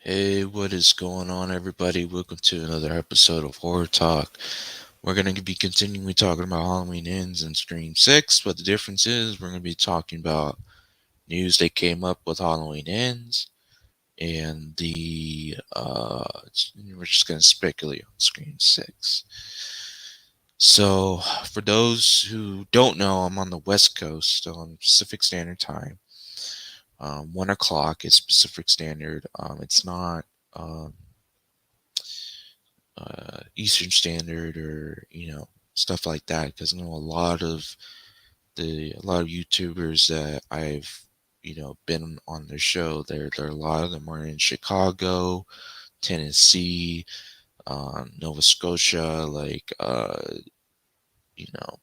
Hey, what is going on, everybody? Welcome to another episode of Horror Talk. We're going to be continuing talking about Halloween Ends and Scream 6, but the difference is we're going to be talking about news that came up with Halloween Ends, and we're just going to speculate on Scream 6. So, for those who don't know, I'm on the West Coast on Pacific Standard Time. 1 o'clock is Pacific Standard. It's not. Eastern Standard or stuff like that, because I know a lot of YouTubers that I've been on their show. There a lot of them are in Chicago, Tennessee, Nova Scotia, you know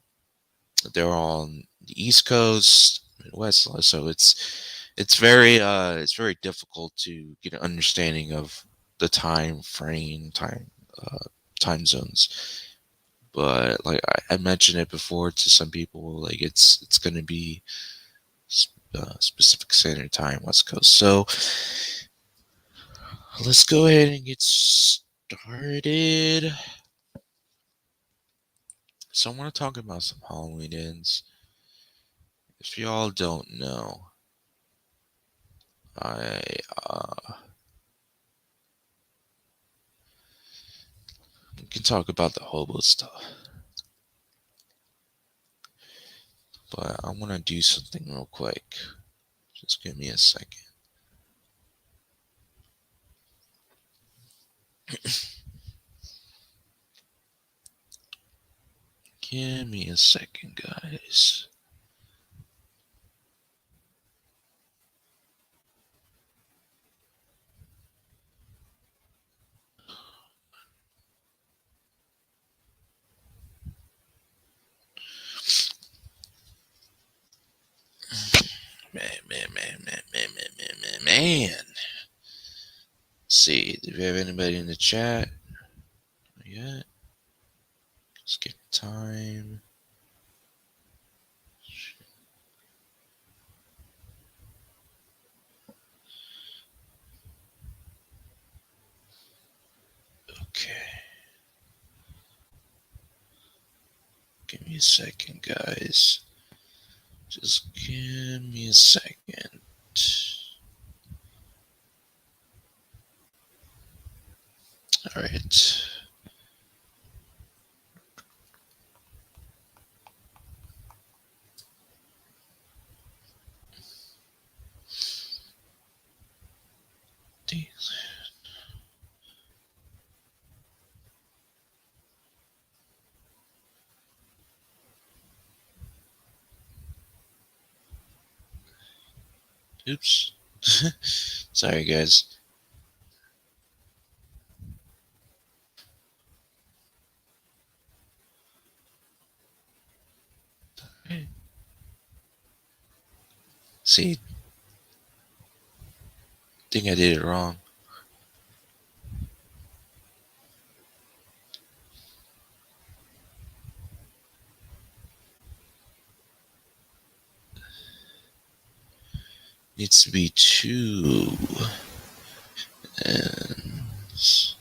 they're all on the East Coast, Midwest, so it's very difficult to get an understanding of the uh, time zones. But like I mentioned it before to some people, like it's going to be specific standard time, West Coast. So let's go ahead and get started. So I want to talk about some Halloween ends. If y'all don't know, I we can talk about the hobo stuff, but I want to do something real quick. Just give me a second. Give me a second, guys. Man. See, do we have anybody in the chat? Not yet. Skip time. Okay. Give me a second, guys. Just give me a second. Alright. Oops. Sorry, guys. See, think I did it wrong. Needs to be 2 ends.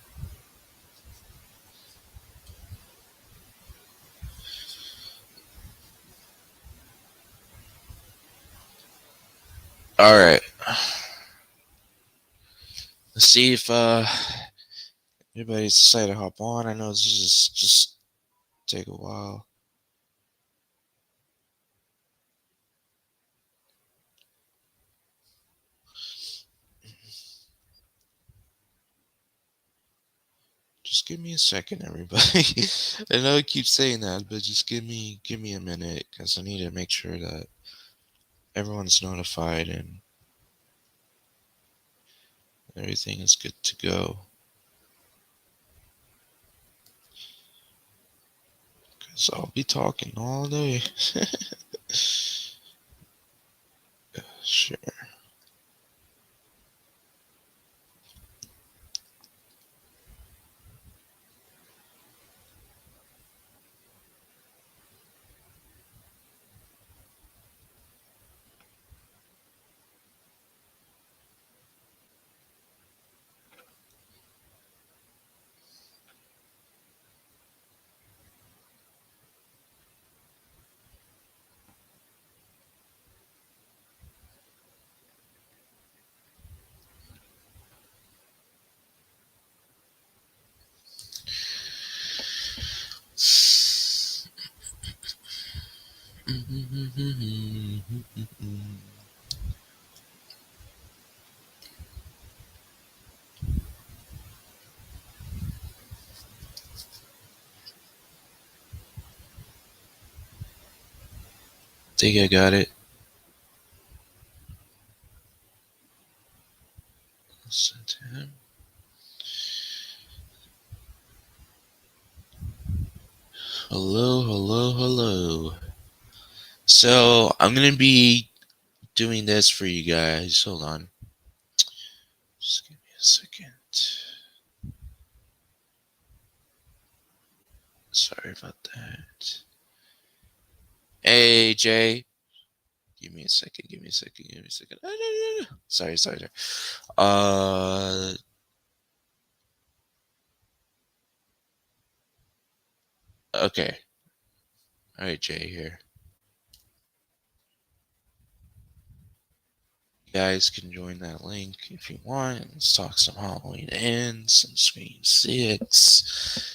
Alright. Let's see if anybody's decided to hop on. I know this is just take a while. Just give me a second, everybody. I know I keep saying that, but just give me a minute, because I need to make sure that everyone's notified and everything is good to go. Because I'll be talking all day. Sure. Think I got it. Listen to him. Hello, hello, hello. So I'm gonna be doing this for you guys. Hold on. Just give me a second. Sorry about that. Hey Jay. Give me a second. Give me a second. Give me a second. Sorry, sorry, sorry. Uh, okay. All right, Jay here. You guys can join that link if you want. Let's talk some Halloween Ends, some Scream 6.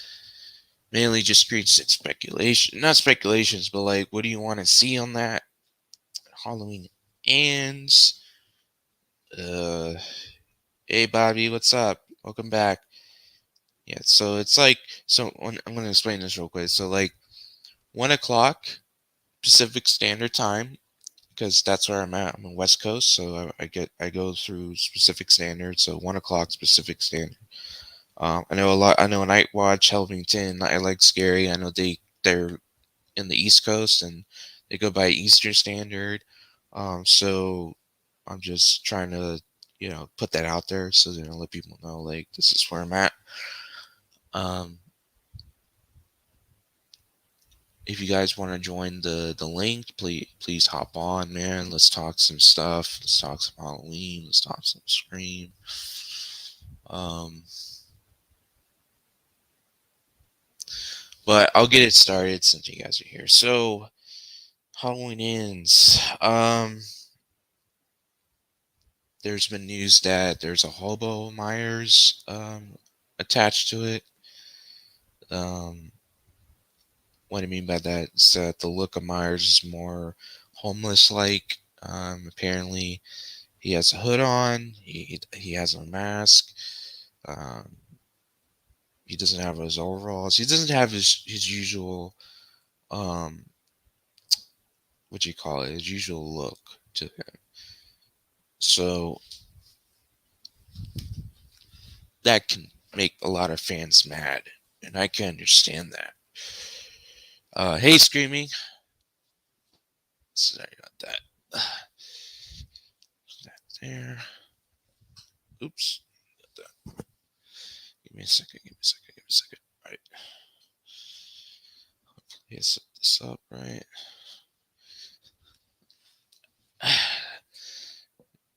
Mainly just Scream 6 speculation. Not speculations, but like, what do you want to see on that? Halloween Ends. Uh, hey, Bobby, what's up? Welcome back. Yeah, so it's like, I'm going to explain this real quick. So, like, 1 o'clock Pacific Standard Time, because that's where I'm at. I'm on West Coast, so I go through Pacific Standard. So 1 o'clock Pacific Standard. I know a lot. I know Night Watch, Helvington. I like Scary. I know they're in the East Coast and they go by Eastern Standard. So I'm just trying to put that out there so that I let people know like this is where I'm at. Um, if you guys want to join the link, please hop on, man. Let's talk some stuff. Let's talk some Halloween. Let's talk some Scream. Um, but I'll get it started since you guys are here. So Halloween Ends. There's been news that there's a hobo Myers attached to it. Um, what I mean by that is that the look of Myers is more homeless-like. Apparently, he has a hood on. He has a mask. Um, he doesn't have his overalls. He doesn't have his usual what do you call it? His usual look to him. So that can make a lot of fans mad, and I can understand that. Hey, Screaming. Sorry about that. That there. Oops. Give me a second. Give me a second. Give me a second. All right. Hopefully, I set this up right.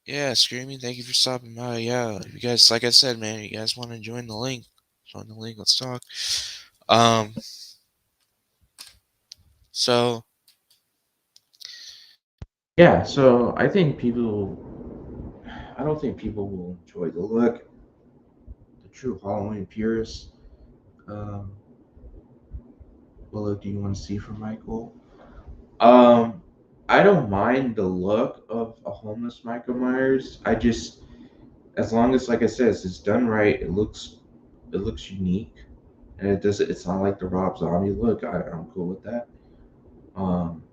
Yeah, Screaming. Thank you for stopping by. Yeah, if you guys, like I said, man, you guys want to join the link? Join the link. Let's talk. Um. So yeah. So I think people. I don't think people will enjoy the look. The true Halloween purists. Um. What look do you want to see from Michael? Um, I don't mind the look of a homeless Michael Myers. I just, as long as, like I said, it's done right, it looks unique, and it does. It's not like the Rob Zombie look. I'm cool with that. Um,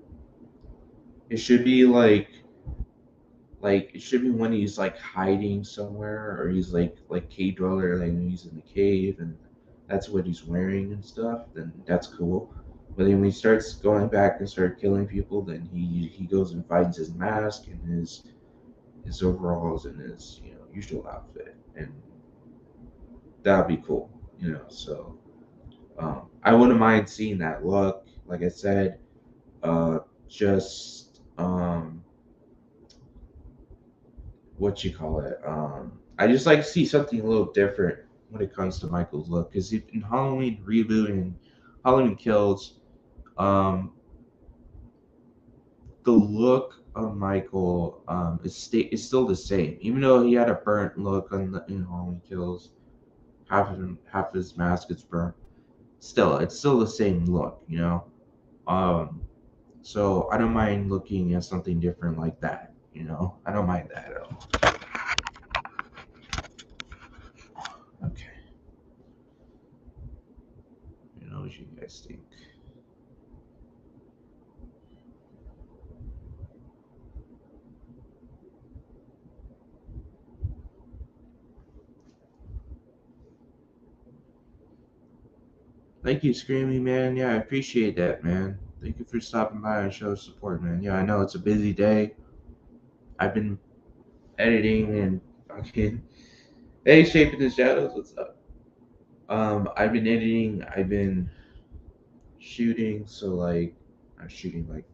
it should be like it should be when he's like hiding somewhere, or he's like cave dweller, like when he's in the cave, and that's what he's wearing and stuff. Then that's cool. But then when he starts going back and start killing people, then he goes and finds his mask and his overalls and his usual outfit, and that'd be cool. So I wouldn't mind seeing that look. Like I said, just what you call it. I just like to see something a little different when it comes to Michael's look, because in Halloween reboot and Halloween Kills, um, the look of Michael is still the same, even though he had a burnt look in Halloween Kills. Half of his mask is burnt. Still, it's still the same look. Um, So I don't mind looking at something different like that. I don't mind that at all. Okay, what you guys think? Thank you, Screamy Man. Yeah, I appreciate that, man. Thank you for stopping by and show support, man. Yeah, I know it's a busy day. I've been editing and fucking. Hey, Shaping the Shadows, what's up? I've been editing. I've been shooting. So like, not shooting like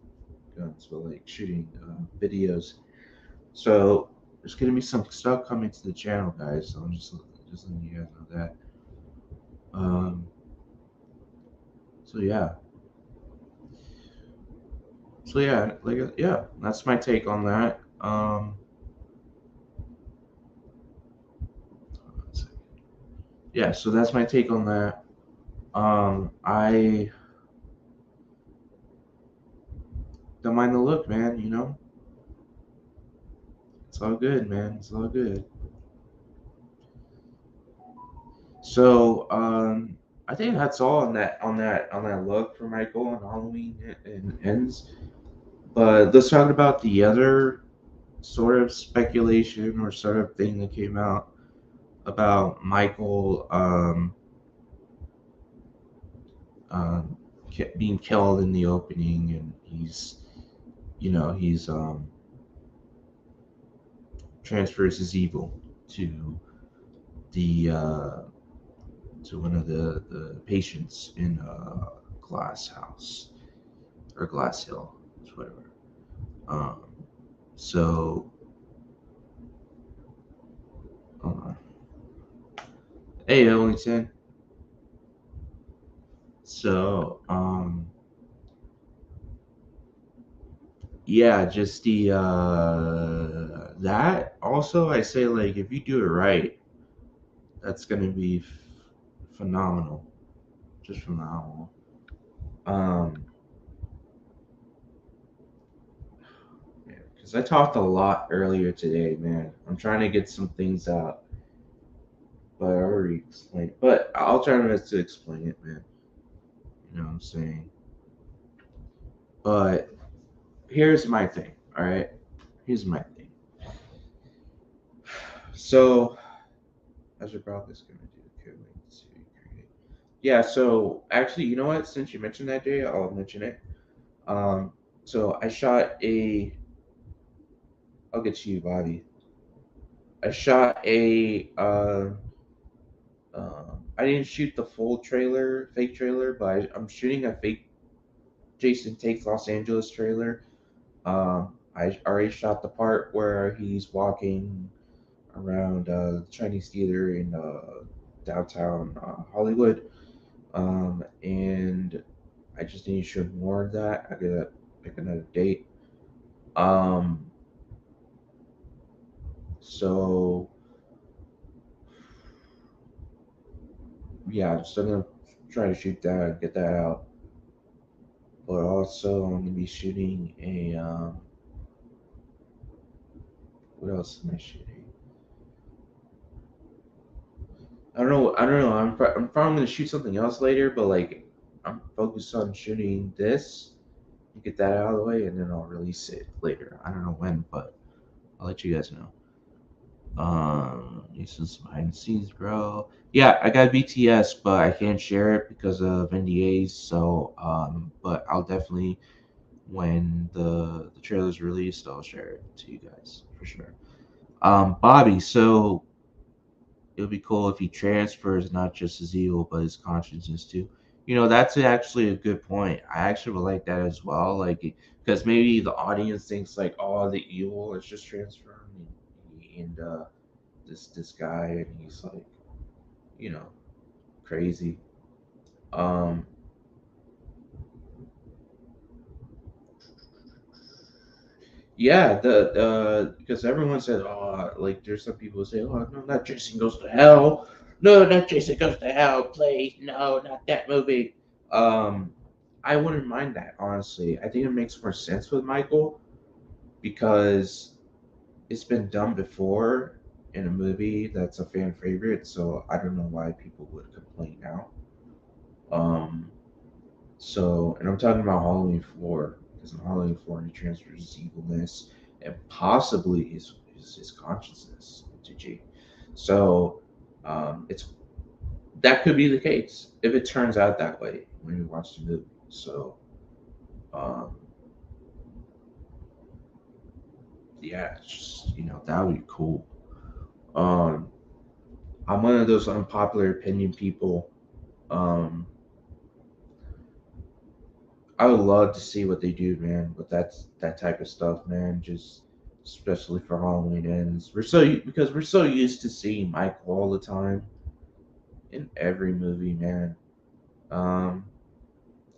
guns, but like shooting videos. So there's gonna be some stuff coming to the channel, guys. So I'm just letting you guys know that. Um, so yeah, yeah, that's my take on that. Yeah, so that's my take on that. I don't mind the look, man. It's all good, man. It's all good. So, I think that's all on that look for Michael on Halloween and ends. But let's talk about the other sort of speculation or sort of thing that came out about Michael um, being killed in the opening, and he's transfers his evil to the to one of the patients in Glass House or Glass Hill, whatever. Um, so, uh, hey, Ellington. So, yeah, just the that. Also, I say like if you do it right, that's gonna be phenomenal, just phenomenal. Um, because I talked a lot earlier today, man. I'm trying to get some things out, but I already explained. But I'll try my best to explain it, man. You know what I'm saying? But here's my thing. All right, here's my thing. So, as your brother is gonna do, okay, wait, to create. Yeah. So actually, you know what? Since you mentioned that, Jay, I'll mention it. Um, so I shot a. I'll get to you, Bobby. I shot a. I didn't shoot the full trailer, fake trailer, but I'm shooting a fake Jason Takes Los Angeles trailer. I already shot the part where he's walking around the Chinese theater in downtown Hollywood. And I just need to shoot more of that. I gotta pick another date. Um, so yeah, I'm still gonna try to shoot that and get that out. But also, I'm gonna be shooting a what else am I shooting? I don't know. I don't know. I'm probably gonna shoot something else later, but like I'm focused on shooting this, get that out of the way, and then I'll release it later. I don't know when, but I'll let you guys know. This is behind the scenes, bro. Yeah, I got BTS, but I can't share it because of NDAs. So, but I'll definitely when the trailer's released, I'll share it to you guys for sure. Bobby, so it would be cool if he transfers not just his ego but his consciousness too. That's actually a good point. I actually would like that as well. Like, because maybe the audience thinks like, oh, the evil is just transferring, and this guy, and he's like, you know, crazy. Um, yeah, the because everyone said, oh, like there's some people who say, oh no, not Jason Goes to Hell. No, not Jason Goes to Hell. Please, no, not that movie. Um, I wouldn't mind that, honestly. I think it makes more sense with Michael because it's been done before in a movie that's a fan favorite, so I don't know why people would complain now. Um, and I'm talking about Halloween 4, because in Halloween 4, he transfers his evilness and possibly his consciousness into G. So, it's that could be the case if it turns out that way when you watch the movie. So, um, yeah, it's just, that would be cool. Um, I'm one of those unpopular opinion people. Um, I would love to see what they do, man, with that type of stuff, man. Just especially for Halloween ends. Because we're so used to seeing Michael all the time in every movie, man. Um,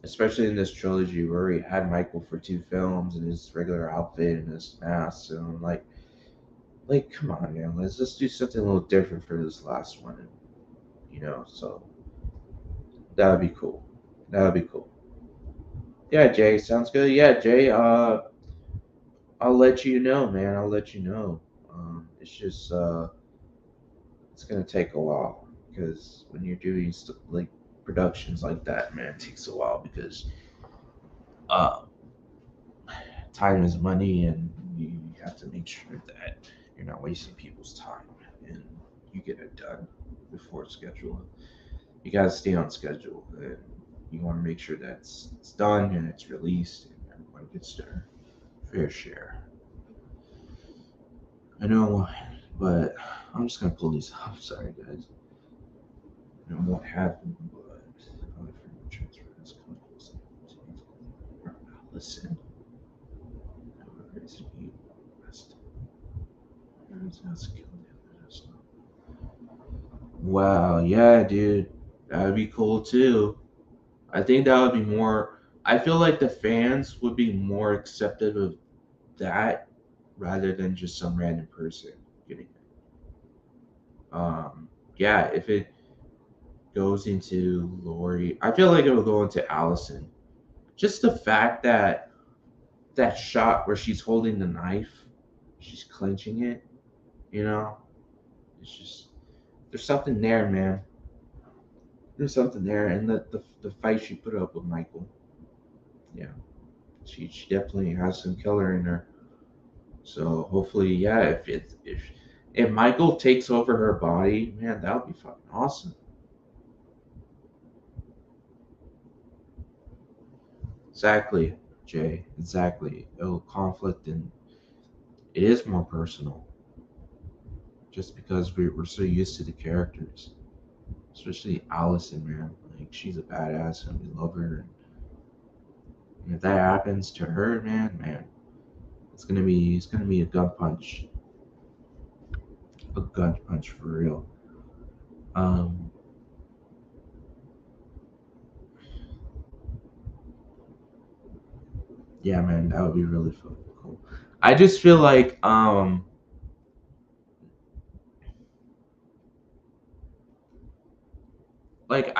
Especially in this trilogy where we had Michael for two films in his regular outfit and his mask. So I'm like, come on, man, let's just do something a little different for this last one. So that would be cool. That would be cool. Yeah, Jay, sounds good. Yeah, Jay, I'll let you know, man. I'll let you know. It's just it's gonna take a while because when you're doing like productions like that, man, it takes a while because uh, time is money, and you have to make sure that you're not wasting people's time and you get it done before schedule. You gotta stay on schedule, and you want to make sure that it's done and it's released and everyone gets their fair share. I know, but I'm just gonna pull these up. Sorry, guys. I know what happened, but transfer this listen. Wow, yeah, dude, that would be cool too. I think that would be more. I feel like the fans would be more accepted of that rather than just some random person getting it. Yeah, if it goes into Lori, I feel like it will go into Allison. Just the fact that that shot where she's holding the knife, she's clenching it, you know, it's just there's something there, man. There's something there, and the fight she put up with Michael, yeah, she definitely has some killer in her. So hopefully, yeah, if Michael takes over her body, man, that would be fucking awesome. Exactly, Jay. Exactly. It'll conflict, and it is more personal, just because we're so used to the characters, especially Allison, man. Like she's a badass, and we love her. And if that happens to her, man, it's gonna be a gun punch for real. Um, yeah, man, that would be really fucking cool. I just feel like I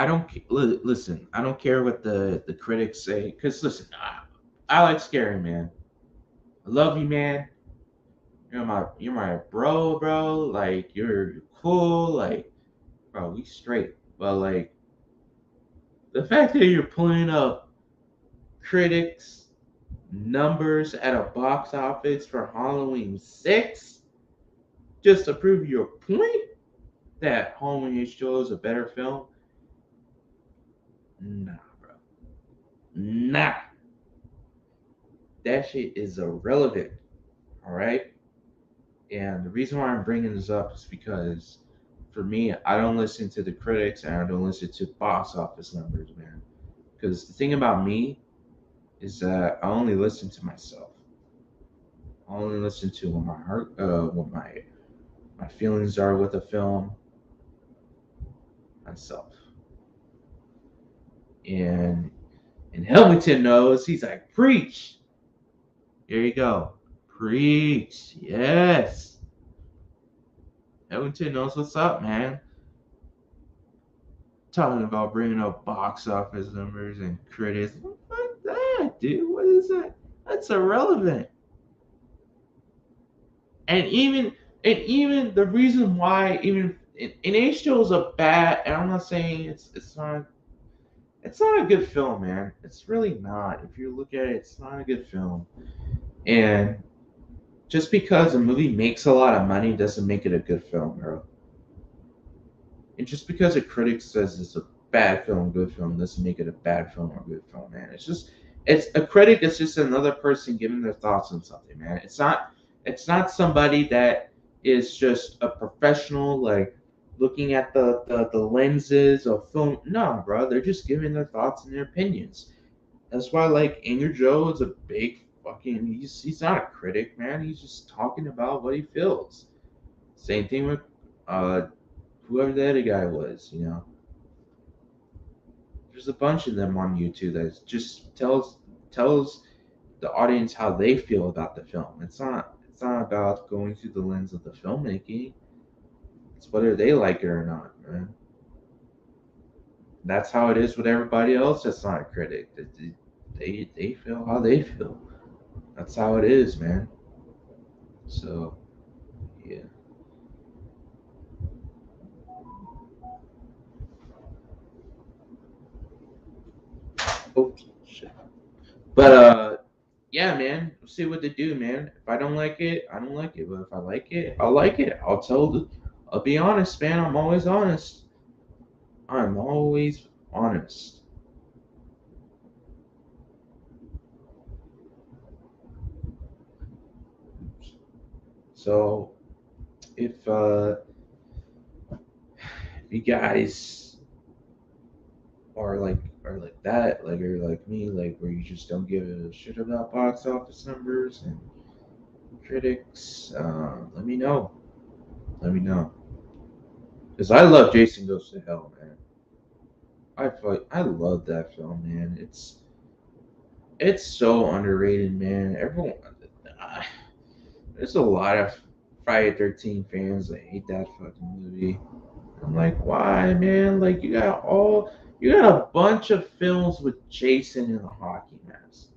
don't listen. I don't care what the critics say, because listen, I like Scary Man. I love you, man. You're my bro. Like you're cool. Like bro, we straight. But like the fact that you're pulling up critics numbers at a box office for Halloween 6 just to prove your point that Halloween H2O is a better film. Nah, bro. Nah, that shit is irrelevant. All right. And the reason why I'm bringing this up is because for me, I don't listen to the critics and I don't listen to box office numbers, man. Because the thing about me is that I only listen to myself. I only listen to what my heart, what my feelings are with a film, myself. And Helmington knows. He's like, preach. Here you go, preach. Yes, Helmington knows what's up, man. talking about bringing up box office numbers and critics. Fuck that, dude. What is that? That's irrelevant. And even the reason why even in H2O is a bad. And I'm not saying it's not a good film, man. It's really not. If you look at it, it's not a good film. And just because a movie makes a lot of money doesn't make it a good film, bro. And just because a critic says it's a bad film, good film, doesn't make it a bad film or good film, man. It's a critic is just another person giving their thoughts on something, man. It's not somebody that is just a professional like looking at the lenses of film. No, bro, they're just giving their thoughts and their opinions. That's why like Anger Joe is a big fucking he's not a critic, man. He's just talking about what he feels. Same thing with uh whoever the other guy was, you know. There's a bunch of them on YouTube that just tells the audience how they feel about the film. It's not about going through the lens of the filmmaking. It's whether they like it or not, man. That's how it is with everybody else that's not a critic. They feel how they feel. That's how it is, man. So yeah. Oh shit. But yeah, man. We'll see what they do, man. If I don't like it, I don't like it. But if I like it, I'll like it. I'll be honest, man. I'm always honest. I'm always honest. So if you guys are like that, like you're like me, like where you just don't give a shit about box office numbers and critics, let me know. Let me know. Cause I love Jason Goes to Hell, man. I love that film, man. It's so underrated, man. Uh, there's a lot of Friday 13 fans that hate that fucking movie. I'm like, why, man? Like, you got a bunch of films with Jason in the hockey mask,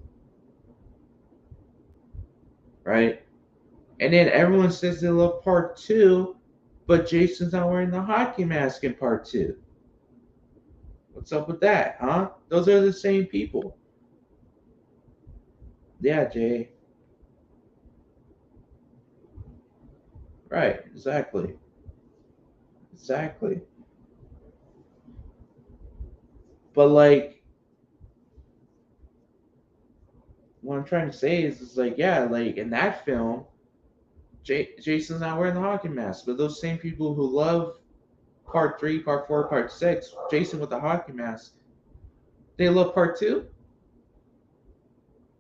right? And then everyone says they love part two, but Jason's not wearing the hockey mask in part two. What's up with that, huh? Those are the same people. Yeah, Jay. Right, exactly. Exactly. But like what I'm trying to say is it's like, yeah, like in that film, Jason's not wearing the hockey mask, but those same people who love part three, part four, part six, Jason with the hockey mask, they love part two,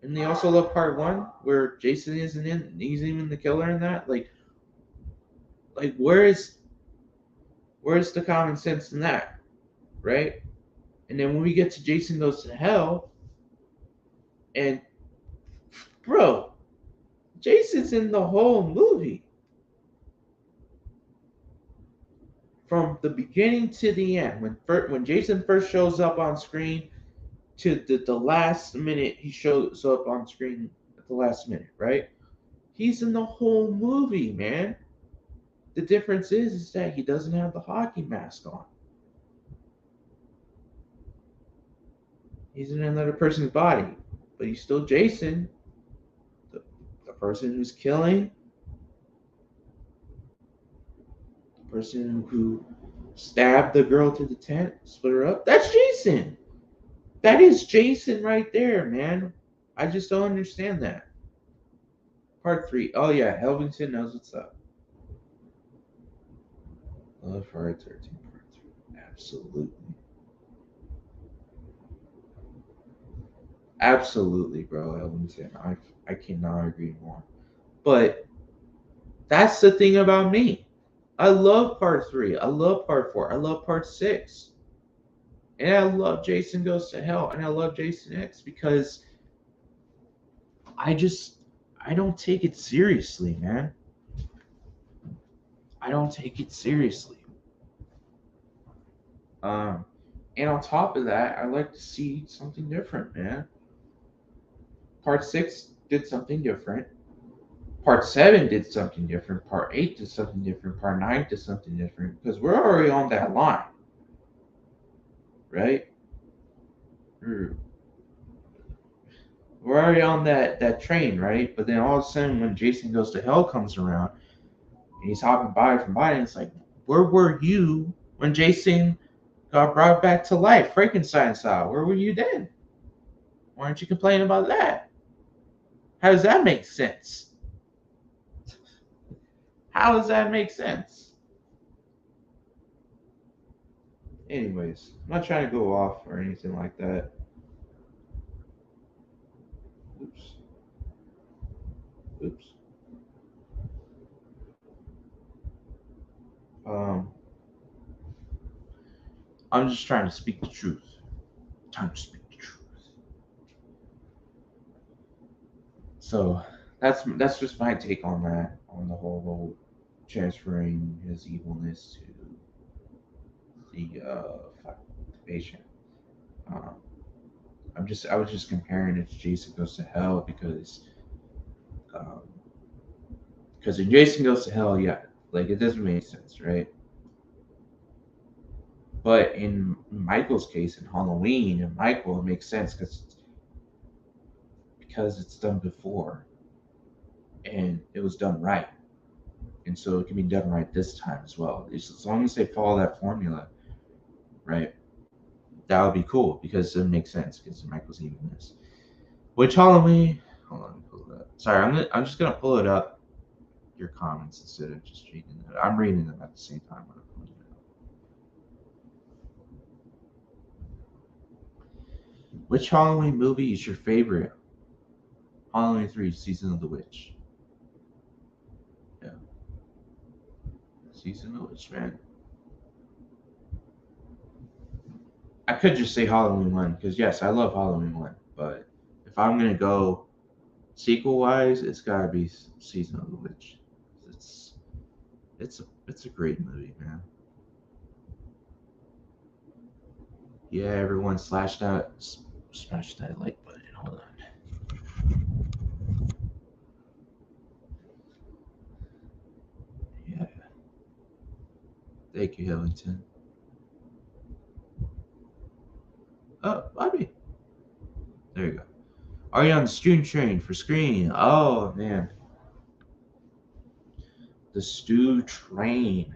and they also love part one, where Jason isn't in, he's even the killer in that. Like where's the common sense in that, right? And then when we get to Jason Goes to Hell, and bro, Jason's in the whole movie from the beginning to the end. When Jason first shows up on screen to the last minute he shows up on screen at the last minute, right? He's in the whole movie, man. The difference is that he doesn't have the hockey mask on. He's in another person's body, but he's still Jason, the, the person who's killing, the person who stabbed the girl to the tent, split her up. That's Jason. That is Jason right there, man. I just don't understand that. Part three. Oh yeah, Helvington knows what's up. Love Friday 13 Part 3. Absolutely. Absolutely, bro. Helvington. I cannot agree more. But that's the thing about me. I love part three. I love part four. I love part six. And I love Jason Goes to Hell. And I love Jason X because I just I don't take it seriously, man. I don't take it seriously. And on top of that, I like to see something different, man. Part 6 did something different. Part 7 did something different. Part 8 did something different. Part 9 did something different. Because we're already on that line, right? We're already on that train, right? But then all of a sudden, when Jason Goes to Hell comes around and he's hopping body from body, it's like, where were you when Jason got brought back to life, Frankenstein style? Where were you then? Why aren't you complaining about that? How does that make sense? How does that make sense? Anyways, I'm not trying to go off or anything like that. Oops. Oops. Um, I'm just trying to speak the truth. Time to speak the truth. So that's just my take on that, on the whole transferring his evilness to the patient. Um, I was just comparing it to Jason Goes to Hell um, because in Jason Goes to Hell, yeah, like it doesn't make sense, right? But in Michael's case, in Halloween, and Michael, it makes sense because it's done before and it was done right, and so it can be done right this time as well. It's, as long as they follow that formula, right? That would be cool because it makes sense because of Michael's evilness. Which Halloween? Hold on, let me pull it up. Sorry, I'm just gonna pull it up. Your comments instead of just reading it. I'm reading them at the same time when I'm pulling it up. Which Halloween movie is your favorite? Halloween 3: Season of the Witch. Yeah, Season of the Witch, man. I could just say Halloween 1 because yes, I love Halloween 1, but if I'm gonna go sequel wise, it's gotta be Season of the Witch. It's it's a great movie, man. Yeah, everyone smash that like button. Hold on. Yeah, thank you, Hillington. Oh, Bobby. There you go. Are you on the student train for screening? Oh man, the stew train.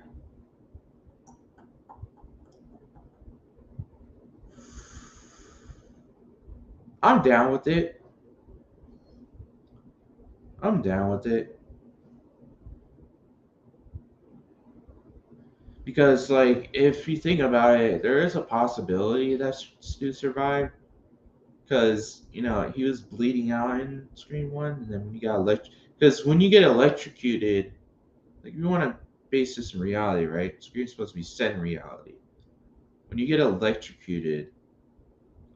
I'm down with it. I'm down with it because, like, if you think about it, there is a possibility that Stu survived because he was bleeding out in Scream One, and then when he got because when you get electrocuted, like if you want to base this in reality, right? Scream's supposed to be set in reality. When you get electrocuted,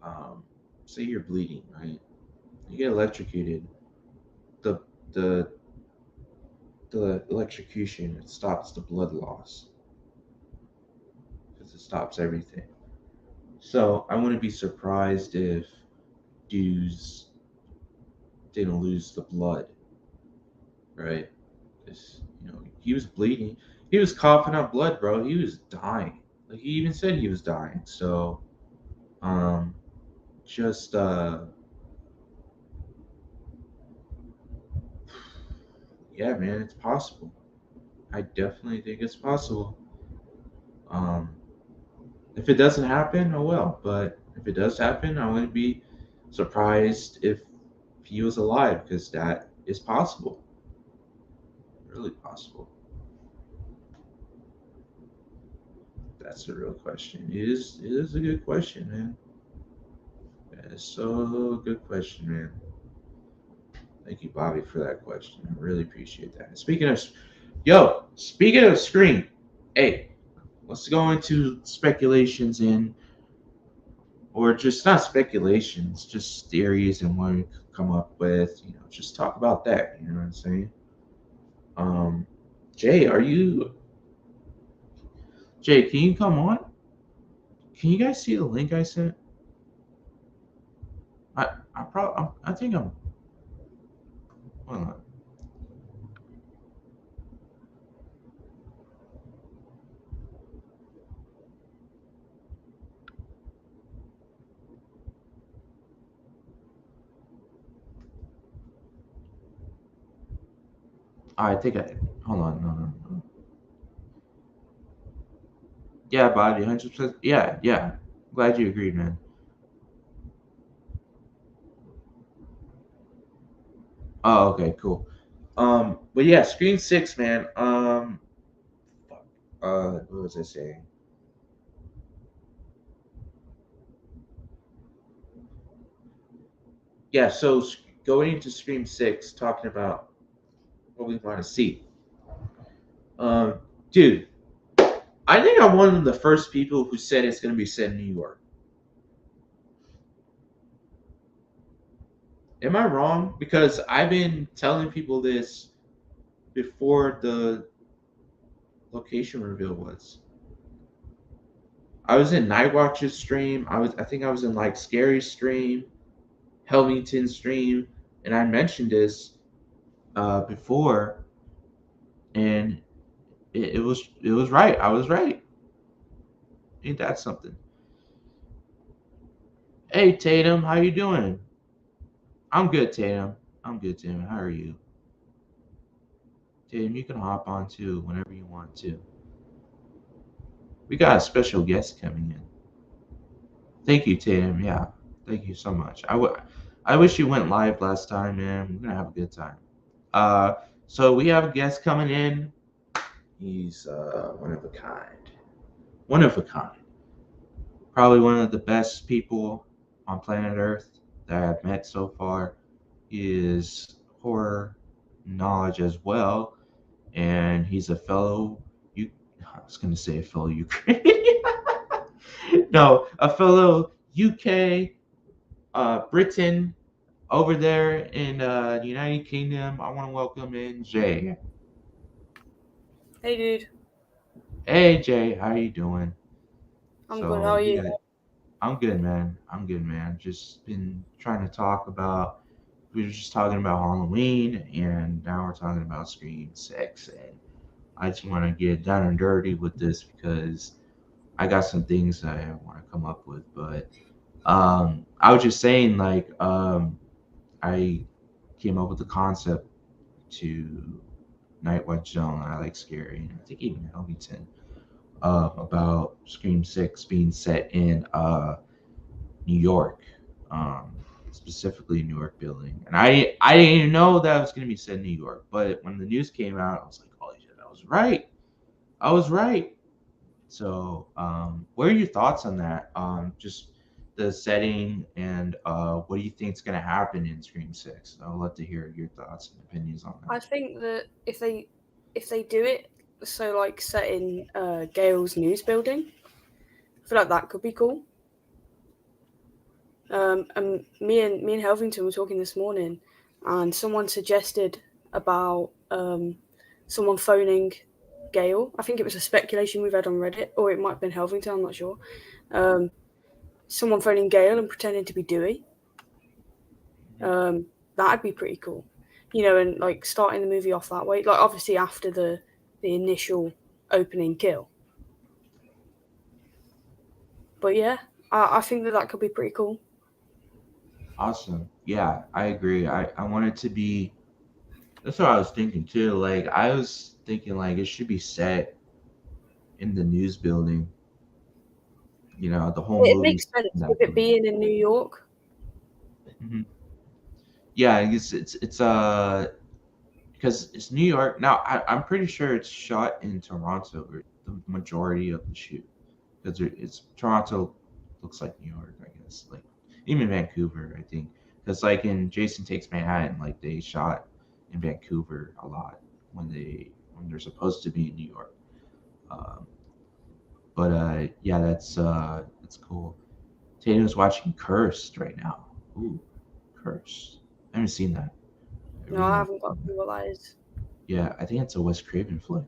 um, say you're bleeding, right? You get electrocuted. The the the electrocution, it stops the blood loss because it stops everything. So I wouldn't be surprised if dudes didn't lose the blood, right? Because he was bleeding, he was coughing up blood, bro. He was dying. Like he even said he was dying. So um, just yeah, man, it's possible. I definitely think it's possible. Um, if it doesn't happen, oh well. But if it does happen, I wouldn't be surprised if he was alive because that is possible. Really possible. That's a real question. It is a good question, man. That is so good question, man. Thank you, Bobby, for that question. I really appreciate that. Speaking of Scream, hey, let's go into speculations or just not speculations, just theories and what we come up with. Just talk about that. You know what I'm saying? Um, Jay, Jay? Can you come on? Can you guys see the link I sent? I think I'm. Hold on. I think I. Hold on. No, no, no. Yeah, Bobby, 100%. Yeah, yeah. Glad you agreed, man. Oh, okay, cool. But yeah, Screen Six, man. Fuck. What was I saying? Yeah, so going into Scream Six, talking about what we want to see. Um, Dude, I think I'm one of the first people who said it's going to be set in New York. Am I wrong? Because I've been telling people this before the location reveal was. I was in Nightwatch's stream. I think I was in like Scary stream, Helmington stream, and I mentioned this before, and it was right. I was right. Ain't that something? Hey Tatum, how you doing? I'm good, Tatum. I'm good, Tatum. How are you? Tatum, you can hop on too whenever you want to. We got a special guest coming in. Thank you, Tatum. Yeah, thank you so much. I wish you went live last time, man. We're gonna have a good time. Uh, so we have a guest coming in. He's one of a kind. One of a kind. Probably one of the best people on planet Earth that I've met so far. He is horror knowledge as well, and he's a fellow. You, I was going to say a fellow Ukrainian. No, a fellow UK, Britain over there in the United Kingdom. I want to welcome in Jay. Hey, dude. Hey Jay, how you doing? I'm good. How are So you? yeah, I'm good, man. I'm good, man. Just been trying to talk about. We were just talking about Halloween, and now we're talking about Scream Six, and I just want to get down and dirty with this because I got some things that I want to come up with. But I was just saying, like, I came up with the concept to Night Watch Zone. I like scary, and I think even Helmington about Scream Six being set in New York, um, specifically New York building. And I didn't even know that it was going to be said in New York. But when the news came out, I was like, holy shit, I was right. I was right. So, what are your thoughts on that? Just the setting and what do you think is going to happen in Scream Six? I'd love to hear your thoughts and opinions on I that. think that if they do it so like set in Gale's news building, I feel like that could be cool. And me and Helvington were talking this morning, and someone suggested about someone phoning Gale. I think it was a speculation we've had on Reddit, or it might have been Helvington. I'm not sure. Um, Someone phoning Gale and pretending to be Dewey. Mhm. Um, that'd be pretty cool, and like starting the movie off that way. Like obviously after the initial opening kill, but yeah, I think that could be pretty cool. Awesome. Yeah, I agree. I want it to be. That's what I was thinking too. Like I was thinking, like it should be set in the news building. The whole It movie makes sense in with that it building. being in New York. Hmm. Yeah, it's because it's New York. Now I'm pretty sure it's shot in Toronto, or the majority of the shoot, because it's Toronto looks like New York, I guess. Like even Vancouver, I think, because like in Jason Takes Manhattan, like they shot in Vancouver a lot when they're supposed to be in New York. Um, but yeah, that's cool. Tatum's watching Cursed right now. Ooh, Cursed. I haven't seen that. I No, really I want haven't to got see a that. clue what that is. Yeah, I think it's a Wes Craven flick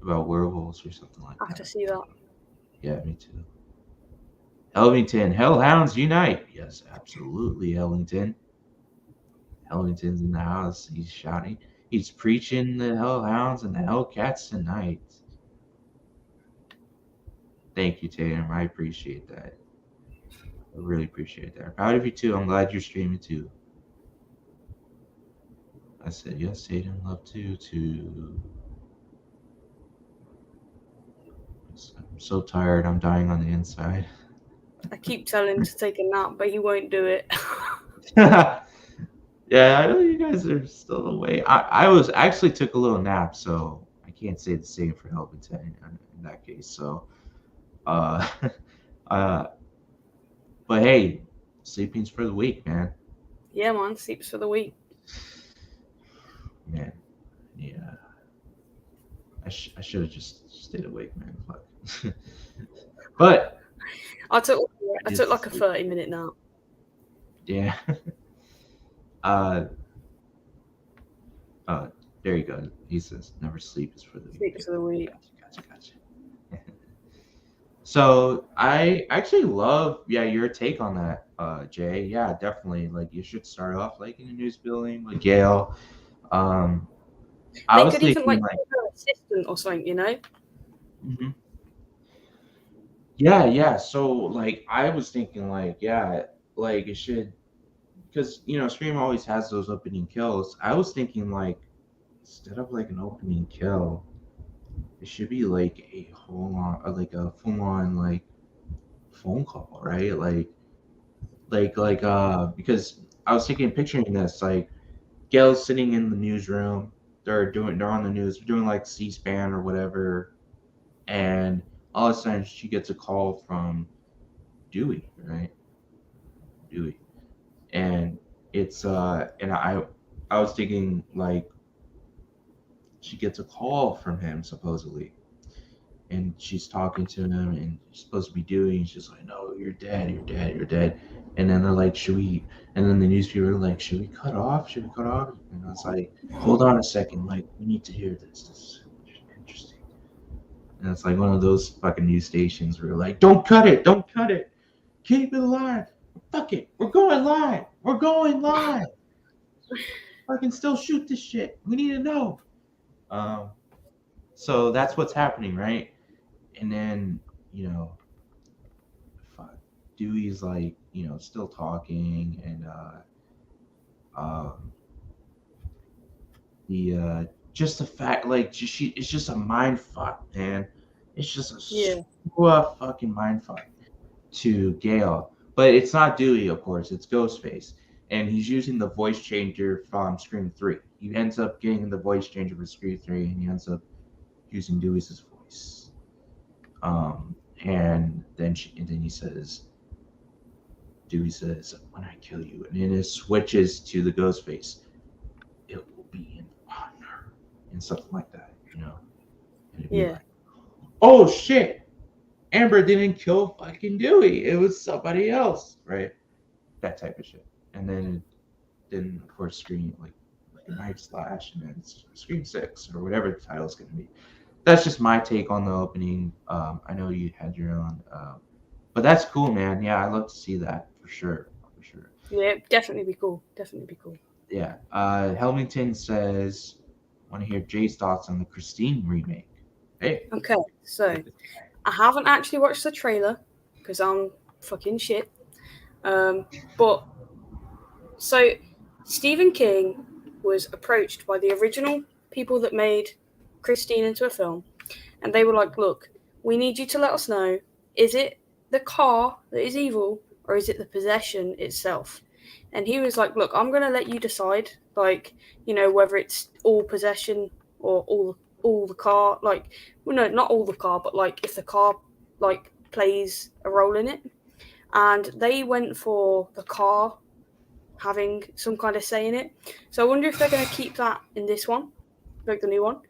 about werewolves or something like I have to that. see that. Yeah, me too. Helvington, Hellhounds unite! Yes, absolutely, Hellington. Hellington's in the house. He's shouting. He's preaching the Hellhounds and the Hellcats tonight. Thank you, Tatum. I appreciate that. I really appreciate that. I'm proud of you too. I'm glad you're streaming too. I said yes, Tatum. Love to too. I'm so tired. I'm dying on the inside. I keep telling him to take a nap, but he won't do it. Yeah, I know you guys are still awake. I was actually took a little nap, so I can't say the same for Helvington in that case. So, uh, uh, but hey, sleeping's for the weak, man. Yeah, man, sleeps for the week. Man, yeah. I should have just stayed awake, man. Fuck. But I took I took it's like a 30-minute nap. yeah. Uh, uh, there you go. He says, "Never sleep is for the weak." Sleeps for the week. Gotcha. So I actually love, yeah, your take on that, Jay. Yeah, definitely. Like you should start off like in a news building with Gail. Um, I They was could even thinking like like, give her an assistant or something, you know? mhm. Yeah. So like I was thinking like, yeah, like it should, because Scream always has those opening kills. I was thinking like instead of like an opening kill, it should be like a whole on, like a full on like phone call, right? Because I was taking picturing this like Gail's sitting in the newsroom. They're on the news. They're doing like C-SPAN or whatever, and all of a sudden she gets a call from Dewey, right? Dewey, and I was thinking like she gets a call from him supposedly, and she's talking to him, and she's supposed to be Dewey, and she's like, "No, you're dead." And then they're like, "Should we?" And then the newspaper are like, "Should we cut off? Should we cut off?" And I was like, "Hold on a second, like we need to hear this. This is interesting." And it's like one of those fucking news stations where like, "Don't cut it! Don't cut it! Keep it alive! Fuck it! We're going live! We're going live! I can still shoot this shit. We need to know." Um, so that's what's happening, right? And then you know, fuck, Dewey's like still talking, and um, the just the fact like it's just a mind fuck, man. It's just a Yeah. fucking mind fuck to Gale. But it's not Dewey, of course. It's Ghostface, and he's using the voice changer from Scream 3. He ends up getting the voice changer for Scream 3, and he ends up using Dewey's voice. And then he says, Dewey says, "When I kill you," and then it switches to the Ghostface. "It will be an honor," and something like that, and it'd be Yeah. like, "Oh shit, Amber didn't kill fucking Dewey. It was somebody else," right? That type of shit. And then of course Scream like a Night Slash, and then Scream 6 or whatever the title's gonna be. That's just my take on the opening. I know you had your own, but that's cool, man. Yeah, I love to see that for sure, for sure. Yeah, definitely be cool. Definitely be cool. Yeah. Helmington says, "Want to hear Jay's thoughts on the Christine remake?" Hey, Okay, so I haven't actually watched the trailer because I'm fucking shit. But so Stephen King was approached by the original people that made Christine into a film, and they were like, "Look, we need you to let us know: is it the car that is evil, or is it the possession itself?" And he was like, "Look, I'm gonna let you decide, like, whether it's all possession or all the car. Like, well, no, not all the car, but like if the car like plays a role in it." And they went for the car having some kind of say in it. So I wonder if they're going to keep that in this one, like the new one.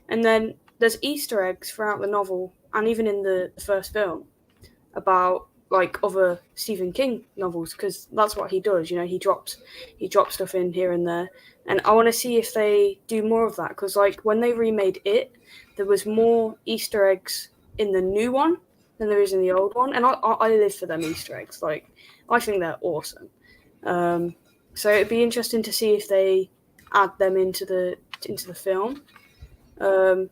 And then there's Easter eggs throughout the novel and even in the first film about like other Stephen King novels because that's what he does. He drops stuff in here and there, and I want to see if they do more of that because like when they remade it, there was more Easter eggs in the new one than there is in the old one, and I live for them Easter eggs. Like, I think they're awesome. So it'd be interesting to see if they add them into the film. Um,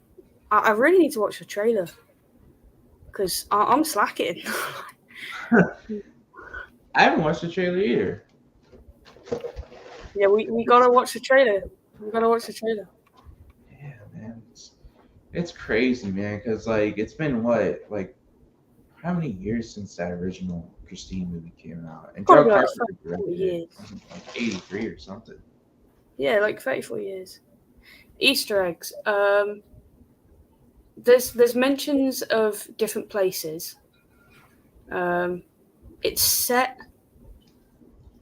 I really need to watch the trailer because I'm slacking. I haven't watched the trailer either. Yeah, we gotta watch the trailer. We gotta watch the trailer. Yeah, man, it's crazy, man. Because like it's been what like how many years since that original Christine movie came out, and Gotta Joe be like Carpenter 30, 40 directed it. years. Wasn't it, like 83 or something. Yeah, like 34 years. Easter eggs. There's mentions of different places. Um, it's set.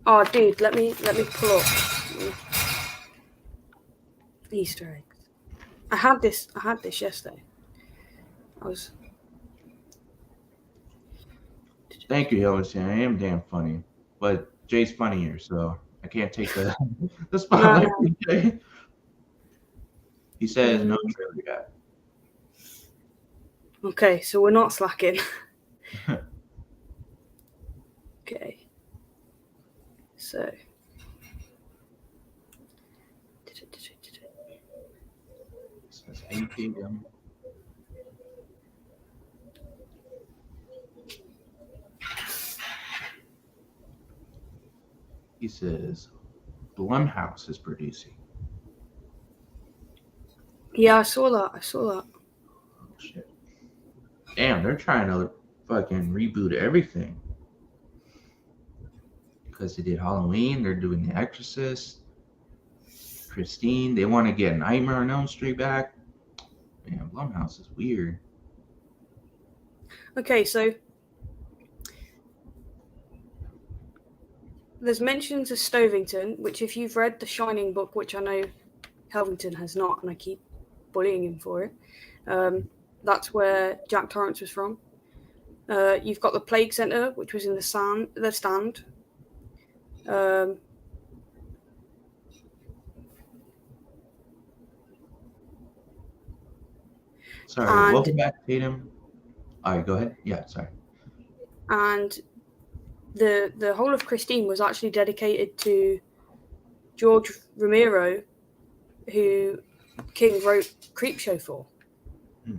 Oh, dude, let me pull up Easter eggs. I had this yesterday. I was Thank you, Hillerson. I am damn funny, but Jay's funnier, so I can't take the the no spotlight no. from Jay. He says no Mm, trailer yet. okay, so we're not slacking. Okay, so He says, "Hey, Tatum." He says, "Blumhouse is producing." yeah, I saw that. I saw that. Oh shit! Damn, they're trying to fucking reboot everything because they did Halloween. They're doing The Exorcist, Christine. They want to get Nightmare on Elm Street back. Man, Blumhouse is weird. Okay, so there's mentions of Stovington, which if you've read the Shining book, which I know Helvington has not, and I keep bullying him for it. That's where Jack Torrance was from. You've got the Plague Center, which was in the stand. Um, Sorry, and welcome back, Tatum. All right, go ahead. Yeah, sorry. and the whole of Christine was actually dedicated to George Romero, who King wrote Creepshow for. Hmm.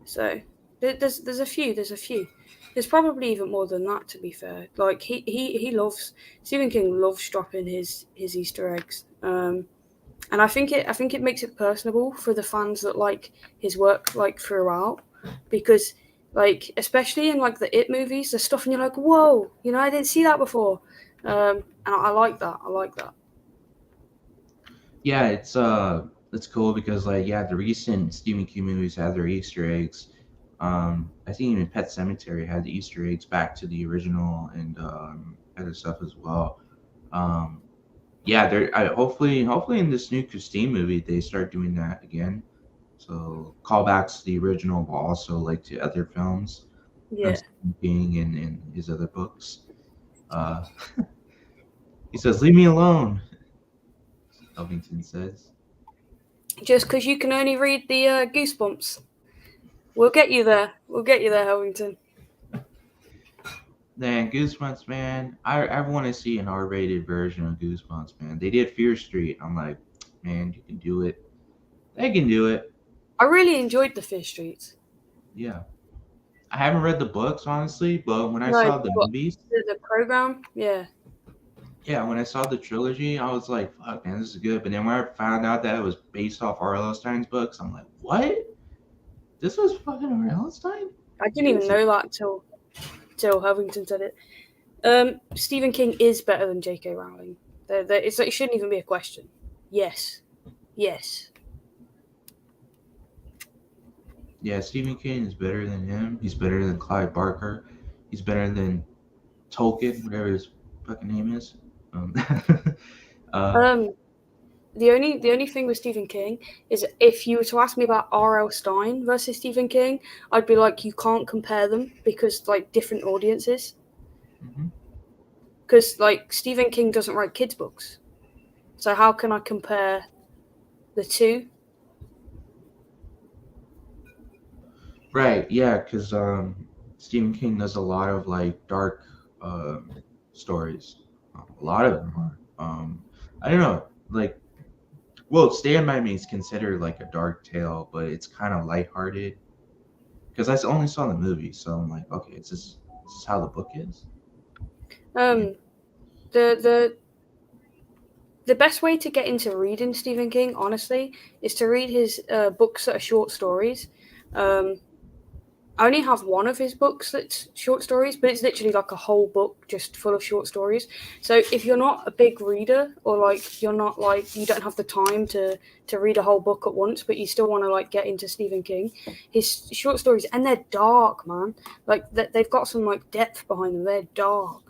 So there's a few. There's probably even more than that, to be fair. Like he loves Stephen King loves dropping his Easter eggs. And I think it makes it personable for the fans that like his work like throughout, because like especially in like the It movies, there's stuff and you're like, whoa, you know, I didn't see that before. And I like that. I like that. Yeah, it's cool because like yeah, the recent Stephen King movies have their Easter eggs. I think even Pet Cemetery had the Easter eggs back to the original and other stuff as well. Um, yeah, hopefully in this new Christine movie they start doing that again. So callbacks to the original, but also like to other films from Yeah. Stephen King and his other books. Uh, he says, "Leave me alone." Covington says. Just because you can only read the Goosebumps, we'll get you there. We'll get you there, Helvington. Man, Goosebumps, man. I want to see an R-rated version of Goosebumps, man. They did Fear Street. I'm like, man, you can do it. They can do it. I really enjoyed the Fear Streets. Yeah. I haven't read the books, honestly, but when I No, saw the but movies, the program, yeah. yeah, when I saw the trilogy, I was like, fuck, man, this is good. But then when I found out that it was based off R.L. Stein's books, I'm like, what? This was fucking R.L. Stein? I didn't even Jesus. know that till Helvington said it. Stephen King is better than J.K. Rowling. It shouldn't even be a question. Yes, yes. Yeah, Stephen King is better than him. He's better than Clive Barker. He's better than Tolkien, whatever his fucking name is. Um, uh, Um, the only thing with Stephen King is if you were to ask me about R.L. Stein versus Stephen King, I'd be like, you can't compare them because like different audiences. mhm. Because like Stephen King doesn't write kids books, so how can I compare the two? Right, yeah, because Stephen King does a lot of like dark stories. A lot of them are. I don't know, like, well, Stand By Me is considered like a dark tale, but it's kind of lighthearted. Because only saw the movie, so I'm like, okay, is this how the book is? Yeah. Um, the the the best way to get into reading Stephen King, honestly, is to read his books that are short stories. Um, I only have one of his books that's short stories, but it's literally like a whole book just full of short stories. So if you're not a big reader, or like you're not like you don't have the time to read a whole book at once, but you still want to like get into Stephen King, his short stories, and they're dark, man. Like they've got some like depth behind them. They're dark.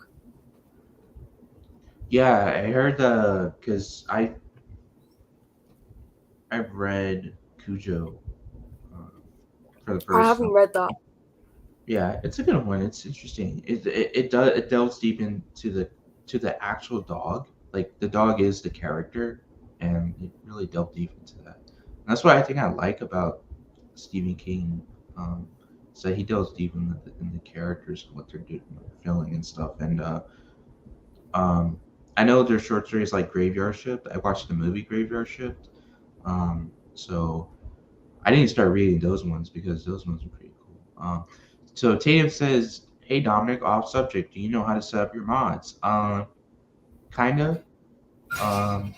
Yeah, I heard the because I've read Cujo uh, for the I first haven't time. read that. Yeah, it's a good one. It's interesting. It delves deep into the actual dog. Like the dog is the character, and it really delved deep into that. And that's what I think I like about Stephen King. Um, so he delves deep in the characters and what they're doing, what they're feeling and stuff. And um, I know there's short stories like Graveyard Shift. I watched the movie Graveyard Shift. So I didn't start reading those ones because those ones are pretty cool. So Tatum says, "Hey Dominic, off subject. Do you know how to set up your mods?" Kinda. Um,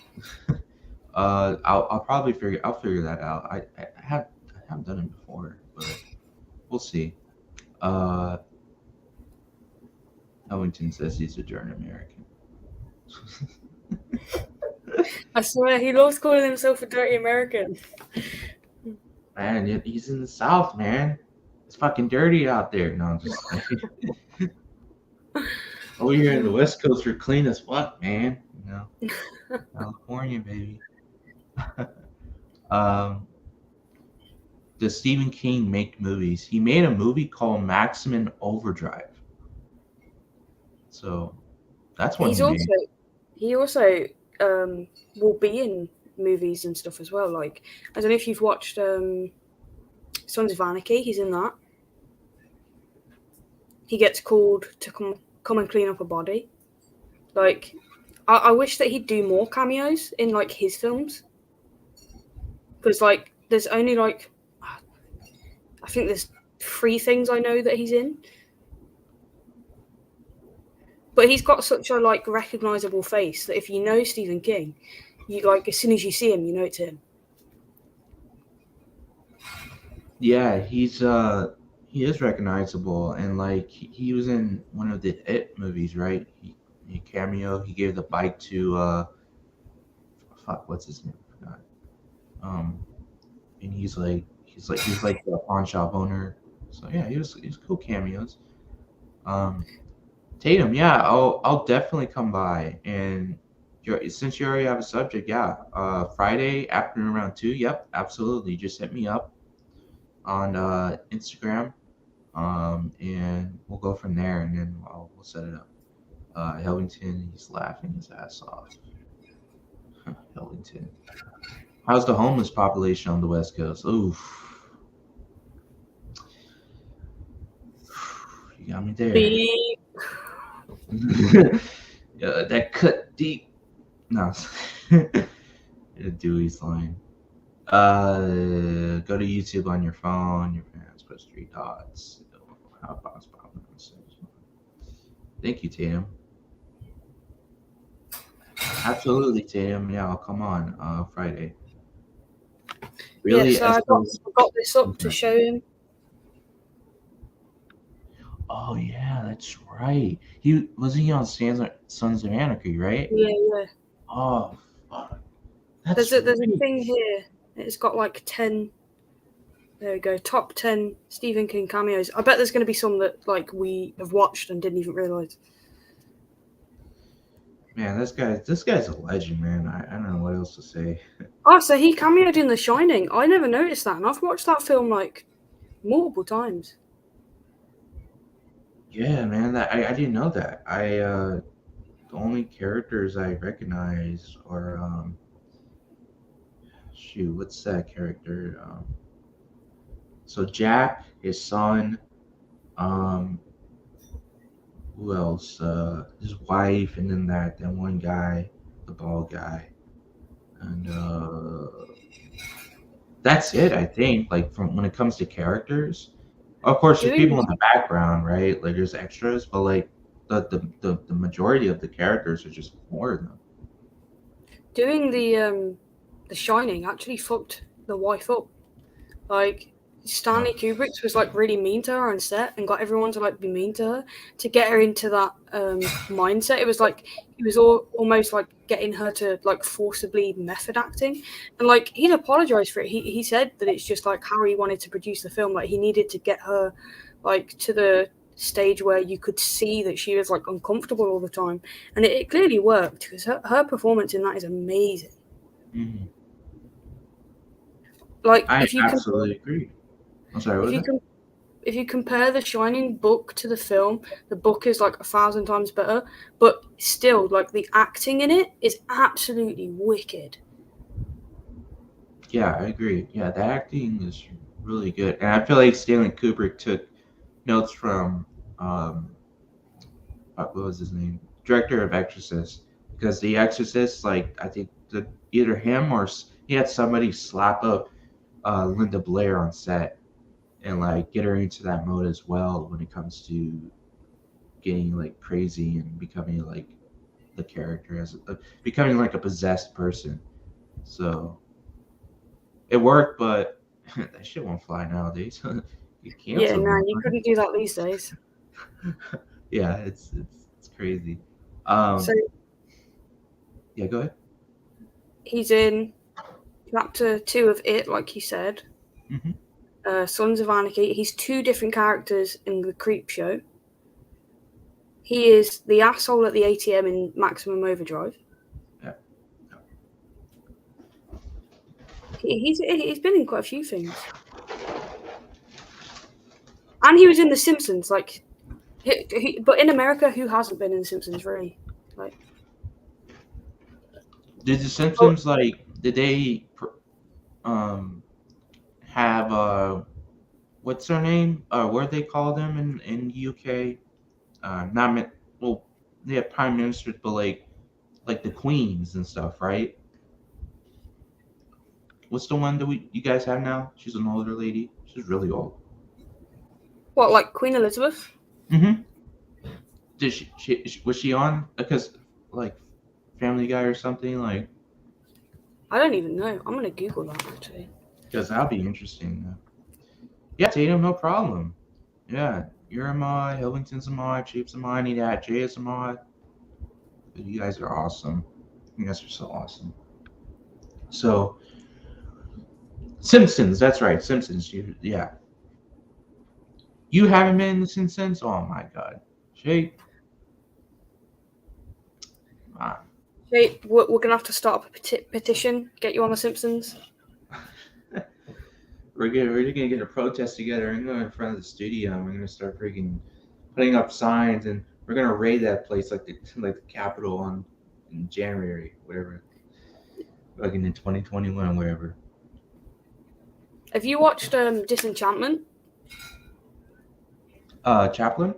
I'll figure that out. I haven't done it before, but we'll see. Uh, Ellington says he's a German American. I swear he loves calling himself a dirty American. Man, he's in the South, man. It's fucking dirty out there. No, I'm just over here in the West Coast, we're clean as fuck, man. You know, California, baby. um, does Stephen King make movies? He made a movie called Maximum Overdrive. So that's one He's he made. also he also um will be in movies and stuff as well. Like I don't know if you've watched Sons of Anarchy. He's in that. He gets called to come and clean up a body. Like I wish that he'd do more cameos in like his films because like there's only like I think there's three things I know that he's in, but he's got such a like recognizable face that if you know Stephen King, you like as soon as you see him, you know it's him. Yeah, he is recognizable, and like he was in one of the It movies, right? He cameo. He gave the bike to fuck, what's his name? I forgot. Um, and he's like the pawn shop owner. So yeah, he was cool cameos. Um, Tatum, yeah, I'll definitely come by. And since you already have a subject, yeah, Friday afternoon around 2. Yep, absolutely. Just hit me up on Instagram, and we'll go from there, and then we'll set it up. Hellington, he's laughing his ass off. Hellington. How's the homeless population on the West Coast? Oof, you got me there. Beep. Yeah, that cut deep. No, Dewey's line. Go to YouTube on your phone. Your parents press three dots. How about Thank you, Tatum. Absolutely, Tatum. Yeah, I'll come on Friday. Yeah, Really, so Esco's. I got this up to show him. Oh yeah, that's right. He wasn't he on Sons of Anarchy, right? Yeah, yeah. Oh, fuck. That's There's a right. thing here. It's got like 10. There we go. Top 10 Stephen King cameos. I bet there's going to be some that like we have watched and didn't even realize. Man, this guy's a legend, man. I don't know what else to say. Oh, so he cameoed in The Shining. I never noticed that, and I've watched that film like multiple times. Yeah, man. I didn't know that. The only characters I recognize are shoot, what's that character? So Jack, his son, um, who else? His wife, and then that one guy, the bald guy, and that's it. I think like from when it comes to characters, of course, there's people Doing in the background, right? Like there's extras, but like the majority of the characters are just more of them. doing the Shining actually fucked the wife up. Like No. Stanley Kubrick's was like really mean to her on set and got everyone to like be mean to her to get her into that mindset. It was like he was almost like getting her to like forcibly method acting, and like he'd apologized for it. He said that it's just like how he wanted to produce the film. Like he needed to get her like to the stage where you could see that she was like uncomfortable all the time, and it clearly worked because her performance in that is amazing. Hmm. Like I absolutely agree. I'm sorry, what if was you that? can if you compare the Shining book to the film, the book is like 1,000 times better, but still, like the acting in it is absolutely wicked. Yeah, I agree. Yeah, the acting is really good, and I feel like Stanley Kubrick took notes from um, what was his name, director of Exorcist, because The Exorcist, like I think either him or he had somebody slap up Linda Blair on set and like get her into that mode as well when it comes to getting like crazy and becoming like the character as becoming like a possessed person. So it worked, but that shit won't fly nowadays. Get Yeah, canceled, no, you motherfucker. couldn't do that these days. Yeah, it's crazy. So Um, yeah, go ahead. he's in chapter 2 of It, like you said, Hmm. Sons of Anarchy. He's two different characters in the Creep Show. He is the asshole at the ATM in Maximum Overdrive. Yeah. He's been in quite a few things, and he was in The Simpsons. Like, but in America, who hasn't been in The Simpsons really? Like, Did the oh, Simpsons like did they um have what's their name? What they call them in UK? Not well, they have prime ministers, but like the queens and stuff, right? What's the one that we you guys have now? She's an older lady. She's really old. what, like Queen Elizabeth? Mm-hmm. Did she was she on because like Family Guy or something like? I don't even know. I'm gonna Google that actually. Because that'll be interesting. Yeah, Tatum, no problem. Yeah, you're a mod. Hillington's a mod. Chief's a mod. Need that. Jay is a mod. You guys are awesome. You guys are so awesome. So Simpsons, that's right. Simpsons. Yeah. You haven't been in the Simpsons? Oh my god. Jay, ah. Hey, we're gonna have to start up a petition. Get you on The Simpsons. We're gonna get a protest together and go in front of the studio and we're gonna start freaking putting up signs and we're gonna raid that place like the Capitol on in January, whatever. Fucking in 2021, whatever. Have you watched Disenchantment? Chaplin?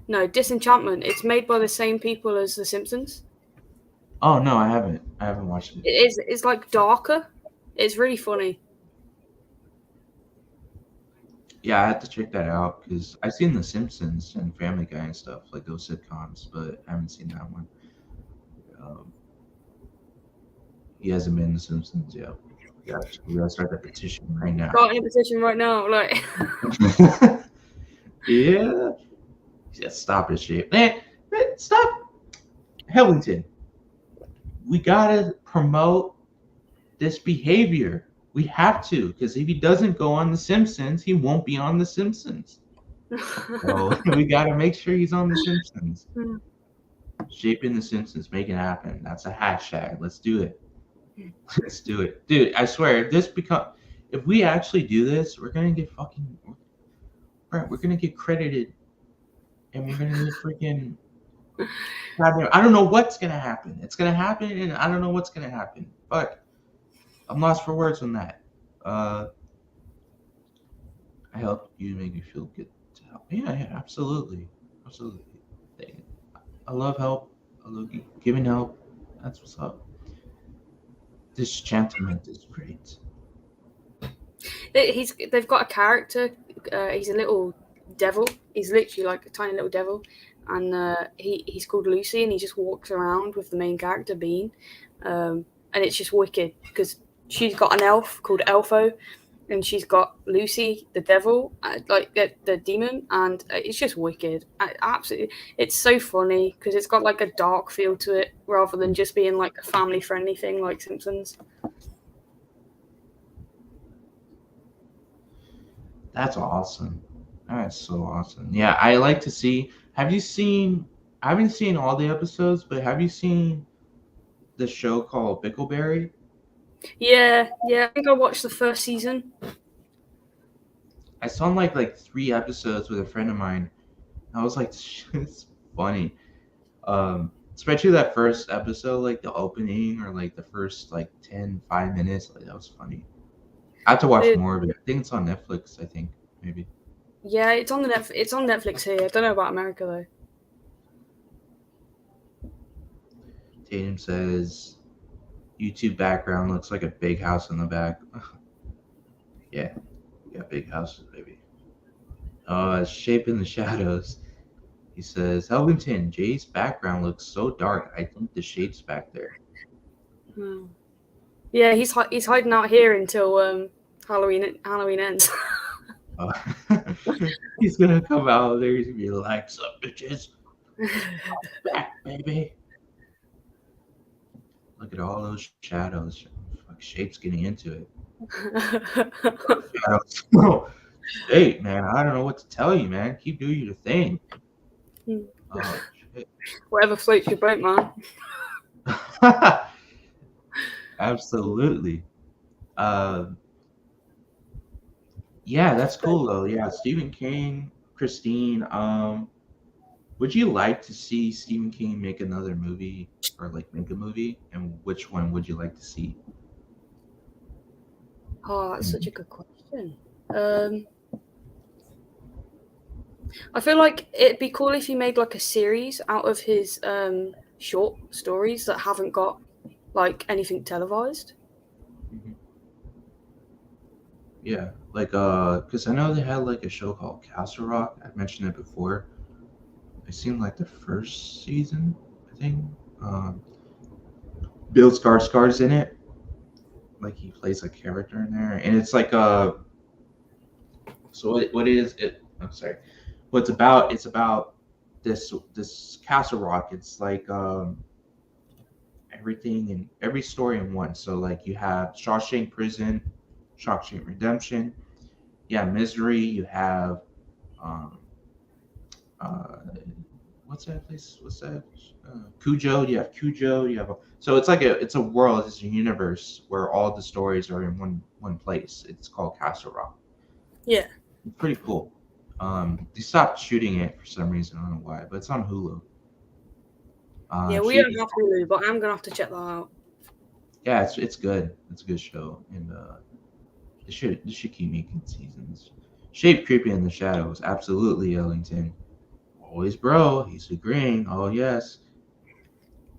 No, Disenchantment. It's made by the same people as The Simpsons. Oh no, I haven't. I haven't watched it. It is. It's like darker. It's really funny. Yeah, I have to check that out because I've seen The Simpsons and Family Guy and stuff like those sitcoms, but I haven't seen that one. Um, he hasn't been in The Simpsons yet. We gotta start that petition right now. Starting a petition right now. Like, Yeah, just stop this shit, man. Stop, Hellington. We gotta promote this behavior. We have to because if he doesn't go on The Simpsons, he won't be on The Simpsons. So we gotta make sure he's on The Simpsons. Shaping The Simpsons, make it happen. That's a hashtag. Let's do it. Let's do it, dude. I swear, if this become, if we actually do this, we're gonna get fucking, we're gonna get credited, and we're gonna get freaking. I don't know what's gonna happen. It's gonna happen, and I don't know what's gonna happen. But I'm lost for words on that. Uh, I help you make me feel good to help. Yeah, yeah, absolutely, absolutely. They- I love help. I love giving help. That's what's up. Disenchantment is great. They've got a character. He's a little devil. He's literally like a tiny little devil, and he's called Lucy, and he just walks around with the main character Bean, and it's just wicked because she's got an elf called Elfo, and she's got Lucy the devil, like the demon, and it's just wicked. Absolutely, it's so funny because it's got like a dark feel to it rather than just being like a family friendly thing like Simpsons. That's awesome. That's so awesome. Yeah, I like to see. Have you seen? I haven't seen all the episodes, but have you seen the show called Pickleberry? Yeah, yeah. I think I watched the first season. I saw like 3 episodes with a friend of mine. I was like, it's funny. Especially that first episode, like the opening or like the first like 5 minutes. Like that was funny. I have to watch The, more of it. I think it's on Netflix. I think maybe. yeah, it's on Netflix here. I don't know about America though. Tatum says YouTube background looks like a big house in the back. Yeah, we got big houses, baby. Shape in the shadows. He says, Helvington, Jay's background looks so dark. I think the shade's back there. Hmm. Yeah, he's hiding out here until Halloween ends. Uh, he's gonna come out there. He's gonna be like, "Sup, bitches, back, baby." Look at all those shadows. Like Shape's getting into it. Shadows. Oh, Shape, man. I don't know what to tell you, man. Keep doing your thing. Oh, shit. Whatever floats your boat, man. Absolutely. Uh, yeah, that's cool though. Yeah, Stephen King, Christine. Would you like to see Stephen King make another movie or like make a movie? And which one would you like to see? Oh, that's such And a good question. Um, I feel like it'd be cool if he made like a series out of his short stories that haven't got like anything televised. mhm. Yeah, like because I know they had like a show called Castle Rock. I mentioned it before. It seemed like the first season, I think. Um, Bill Skarsgård's in it. Like he plays a character in there, and it's like So what is it? I'm sorry. What's about? It's about this Castle Rock. It's like everything and every story in one. So like you have Shawshank Prison, Shawshank Redemption. You have Misery. You have um, uh, what's that place? What's that? Cujo. You have Cujo. You have so it's a world. It's a universe where all the stories are in one place. It's called Castle Rock. Yeah, It's pretty cool. They stopped shooting it for some reason. I don't know why, but it's on Hulu. yeah. We She, don't have Hulu, but I'm gonna have to check that out. yeah, it's good. It's a good show, and they should keep making seasons. Shape creepy in the shadows, absolutely, Ellington. Always, bro. He's agreeing. Oh yes.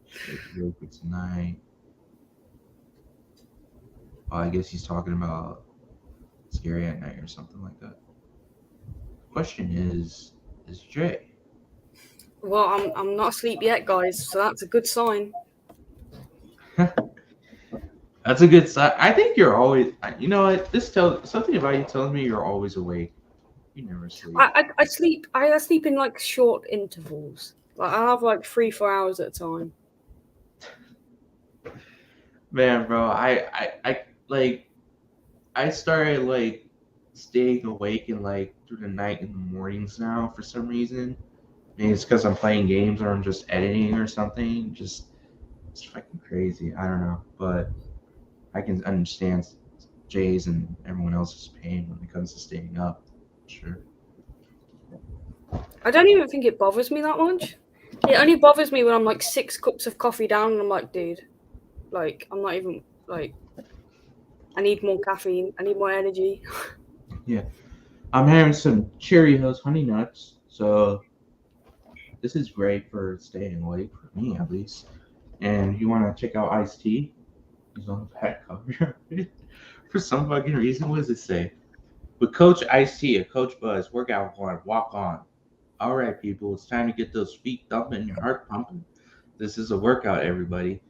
Shape real good tonight. Oh, I guess he's talking about scary at night or something like that. Question is Jay? Well, I'm not asleep yet, guys, so that's a good sign. That's a good sign. I think you're always. You know what? This tells something about you tells me you're always awake. You never sleep. I sleep. I sleep in like short intervals. Like I have like 3 4 hours at a time. Man, bro, I like I started like staying awake and like through the night and the mornings now for some reason. Maybe it's because I'm playing games or I'm just editing or something. Just it's fucking crazy. I don't know, but I can understand Jay's and everyone else's pain when it comes to staying up. Sure. I don't even think it bothers me that much. It only bothers me when I'm like 6 cups of coffee down and I'm like, dude, like I'm not even like I need more caffeine. I need more energy. Yeah. I'm having some Cheerios Honey Nuts, so this is great for staying awake for me at least. And if you want to check out Iced Tea, he's on the back cover. For some fucking reason, what does it say? With Coach Iced Tea, a Coach Buzz, workout one, walk on. All right, people, it's time to get those feet thumping and your heart pumping. This is a workout, everybody.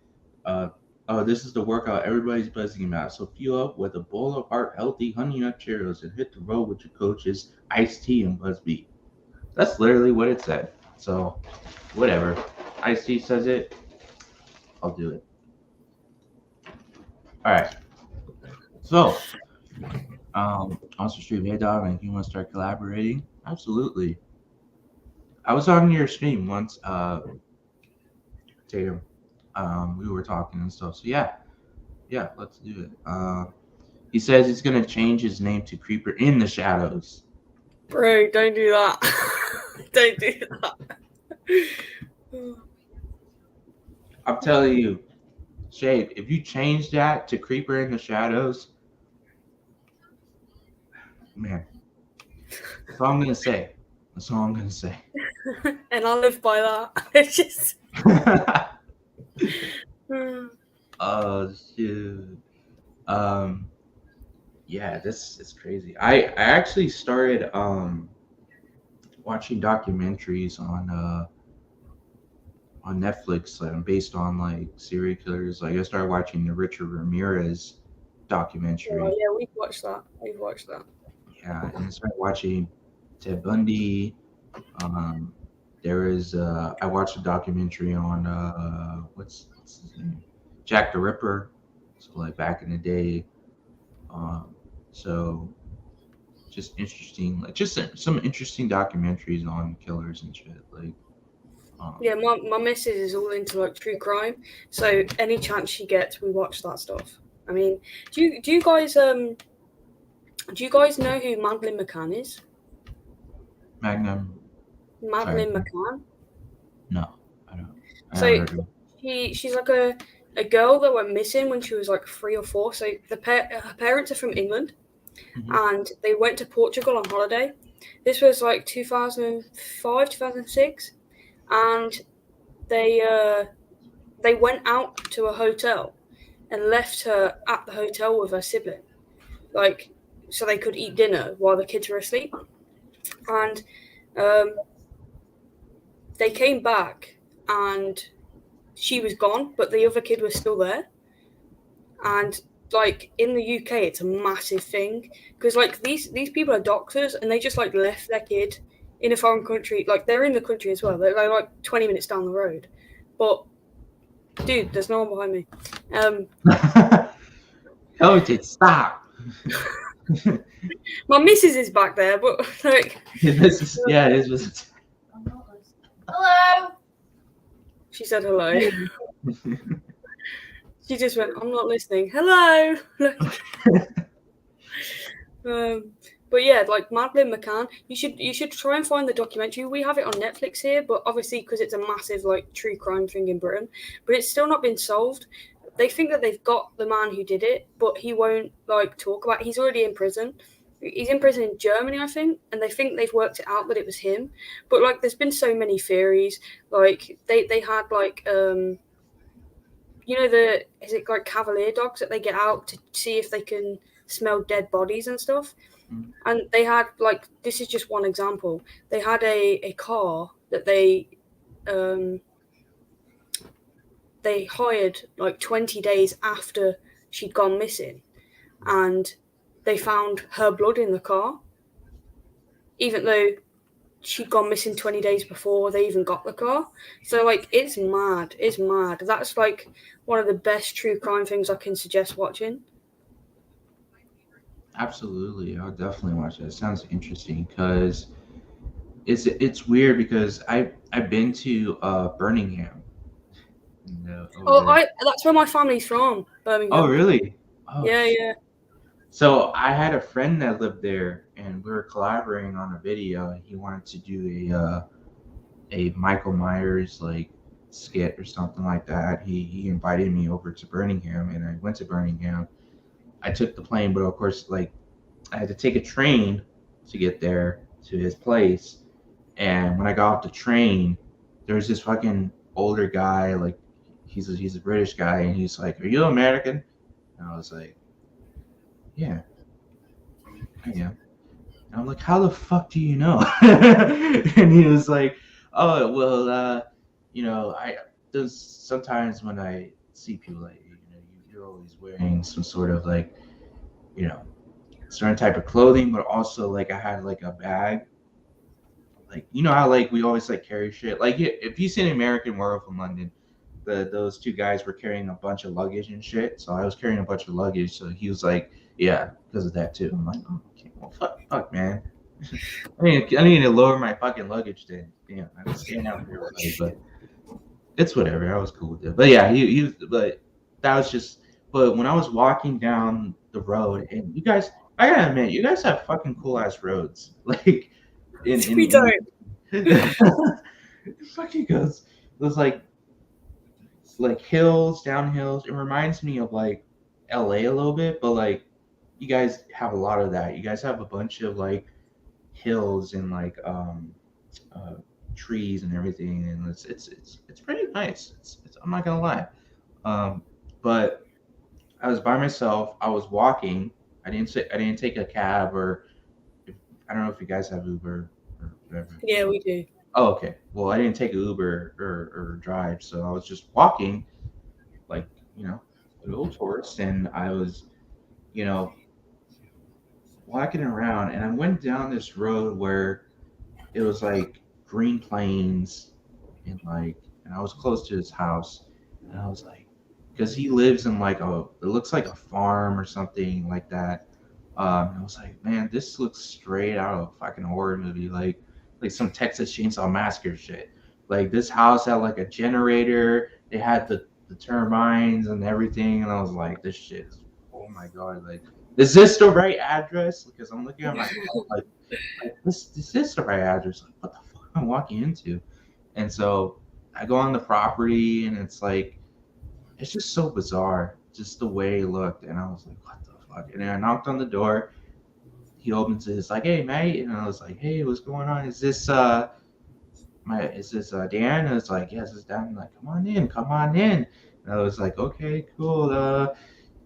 Uh, this is the workout everybody's buzzing about. So fuel up with a bowl of heart healthy honey nut Cheerios and hit the road with your coaches, Iced Tea and Buzz Beat. That's literally what it said. So, whatever. Iced Tea says it, I'll do it. All right. So, also stream, hey dog, and if you want to start collaborating, absolutely. I was on your stream once, Tatum. We were talking and stuff. So yeah, let's do it. He says he's gonna change his name to Creeper in the Shadows. Bro, don't do that. Don't do that. I'm telling you, Shade, if you change that to Creeper in the Shadows, man, that's all I'm gonna say. That's all I'm gonna say. And I live by that. It's just. Oh shoot. Um, yeah, this is crazy. I actually started watching documentaries on Netflix based on like serial killers. Like I started watching the Richard Ramirez Oh, documentary. yeah, we've watched that. We've watched that. Yeah, and I started watching Ted Bundy. Um, there is I watched a documentary on what's his name, Jack the Ripper. So like back in the day. Um, so just interesting, like just some interesting documentaries on killers and shit. Like Yeah, my missus is all into like true crime, so any chance she gets, we watch that stuff. I mean, do you guys know who Madeleine McCann is? Magnum. Sorry, Madeleine McCann. no, I don't. I never So heard of it. she's like a girl that went missing when she was like 3 or 4. So her parents are from England, Hmm. and they went to Portugal on holiday. This was like 2005, 2006, and they uh, they went out to a hotel and left her at the hotel with her sibling, like so they could eat dinner while the kids were asleep. And um, they came back, and she was gone, but the other kid was still there. And like in the UK, it's a massive thing because like these people are doctors, and they just like left their kid in a foreign country. Like they're in the country as well. They're like 20 minutes down the road, but dude, there's no one behind me. Coach, stop. My missus is back there, but like This is yeah, this was. Hello. she said hello. She just went, I'm not listening. Hello. But yeah, like Madeleine McCann, you should try and find the documentary. We have it on Netflix here, but obviously because it's a massive like true crime thing in Britain, but it's still not been solved. They think that they've got the man who did it, but he won't like talk about it. He's already in prison. He's in prison in Germany, I think, and they think they've worked it out that it was him. But like, there's been so many theories. Like they had like you know is it like Cavalier dogs that they get out to see if they can smell dead bodies and stuff. And they had like, this is just one example. They had a car that they hired like 20 days after she'd gone missing, and they found her blood in the car, even though she'd gone missing 20 days before they even got the car. So like, it's mad. It's mad. That's like one of the best true crime things I can suggest watching. Absolutely, I'll definitely watch it. It sounds interesting because it's weird because I've been to Birmingham. Over Oh, there. that's where my family's from, Oh, Birmingham. really? Oh, Yeah, yeah. so I had a friend that lived there, and we were collaborating on a video. And he wanted to do a Michael Myers like skit or something like that. He invited me over to Birmingham, and I went to Birmingham. I took the plane, but of course, like I had to take a train to get there to his place. And when I got off the train, there was this fucking older guy, like he's a British guy, and he's like, "Are you American?" And I was like, "Yeah, I am." And I'm like, "How the fuck do you know?" And he was like, "Oh, well, I there's sometimes when I see people like you're always wearing some sort of like, you know, certain type of clothing, but also like I had like a bag, like how like we always like carry shit. Like if you see an American Werewolf from London, those two guys were carrying a bunch of luggage and shit. So I was carrying a bunch of luggage. So he was like, "Yeah, because of that too." I'm like, "Oh, okay, well, fuck, man." I need to lower my fucking luggage then. Damn, I was staying out for everybody, but it's whatever. I was cool with it. But yeah, but that was just. But when I was walking down the road, and you guys, I gotta admit, you guys have fucking cool ass roads. Like We in don't. it fucking goes. It was like hills, down hills. It reminds me of like LA a little bit, but like you guys have a lot of that. You guys have a bunch of like hills and like uh trees and everything, and it's pretty nice. I'm not gonna lie. Um but I was by myself. I was walking. I didn't take a cab or if, I don't know if you guys have Uber or whatever. Yeah, we do. Oh, okay. Well, I didn't take Uber or drive, so I was just walking, like a little tourist, and I was, you know, walking around, and I went down this road where it was like green plains, and I was close to his house, and I was like, because he lives in like it looks like a farm or something like that. And I was like, man, this looks straight out of a fucking horror movie, like some Texas Chainsaw Massacre shit. Like this house had like a generator. They had the turbines and everything, and I was like, this shit is, oh my god, like, is this the right address? Because I'm looking at my phone, like this is the right address. Like, what the fuck am I walking into? And so I go on the property, and it's just so bizarre, just the way it looked. And I was like, what the fuck? And then I knocked on the door. He opens it. It's like, hey, mate. And I was like, hey, what's going on? Is this Dan? And it's like, yes, it's Dan. I'm like, come on in, come on in. And I was like, okay, cool.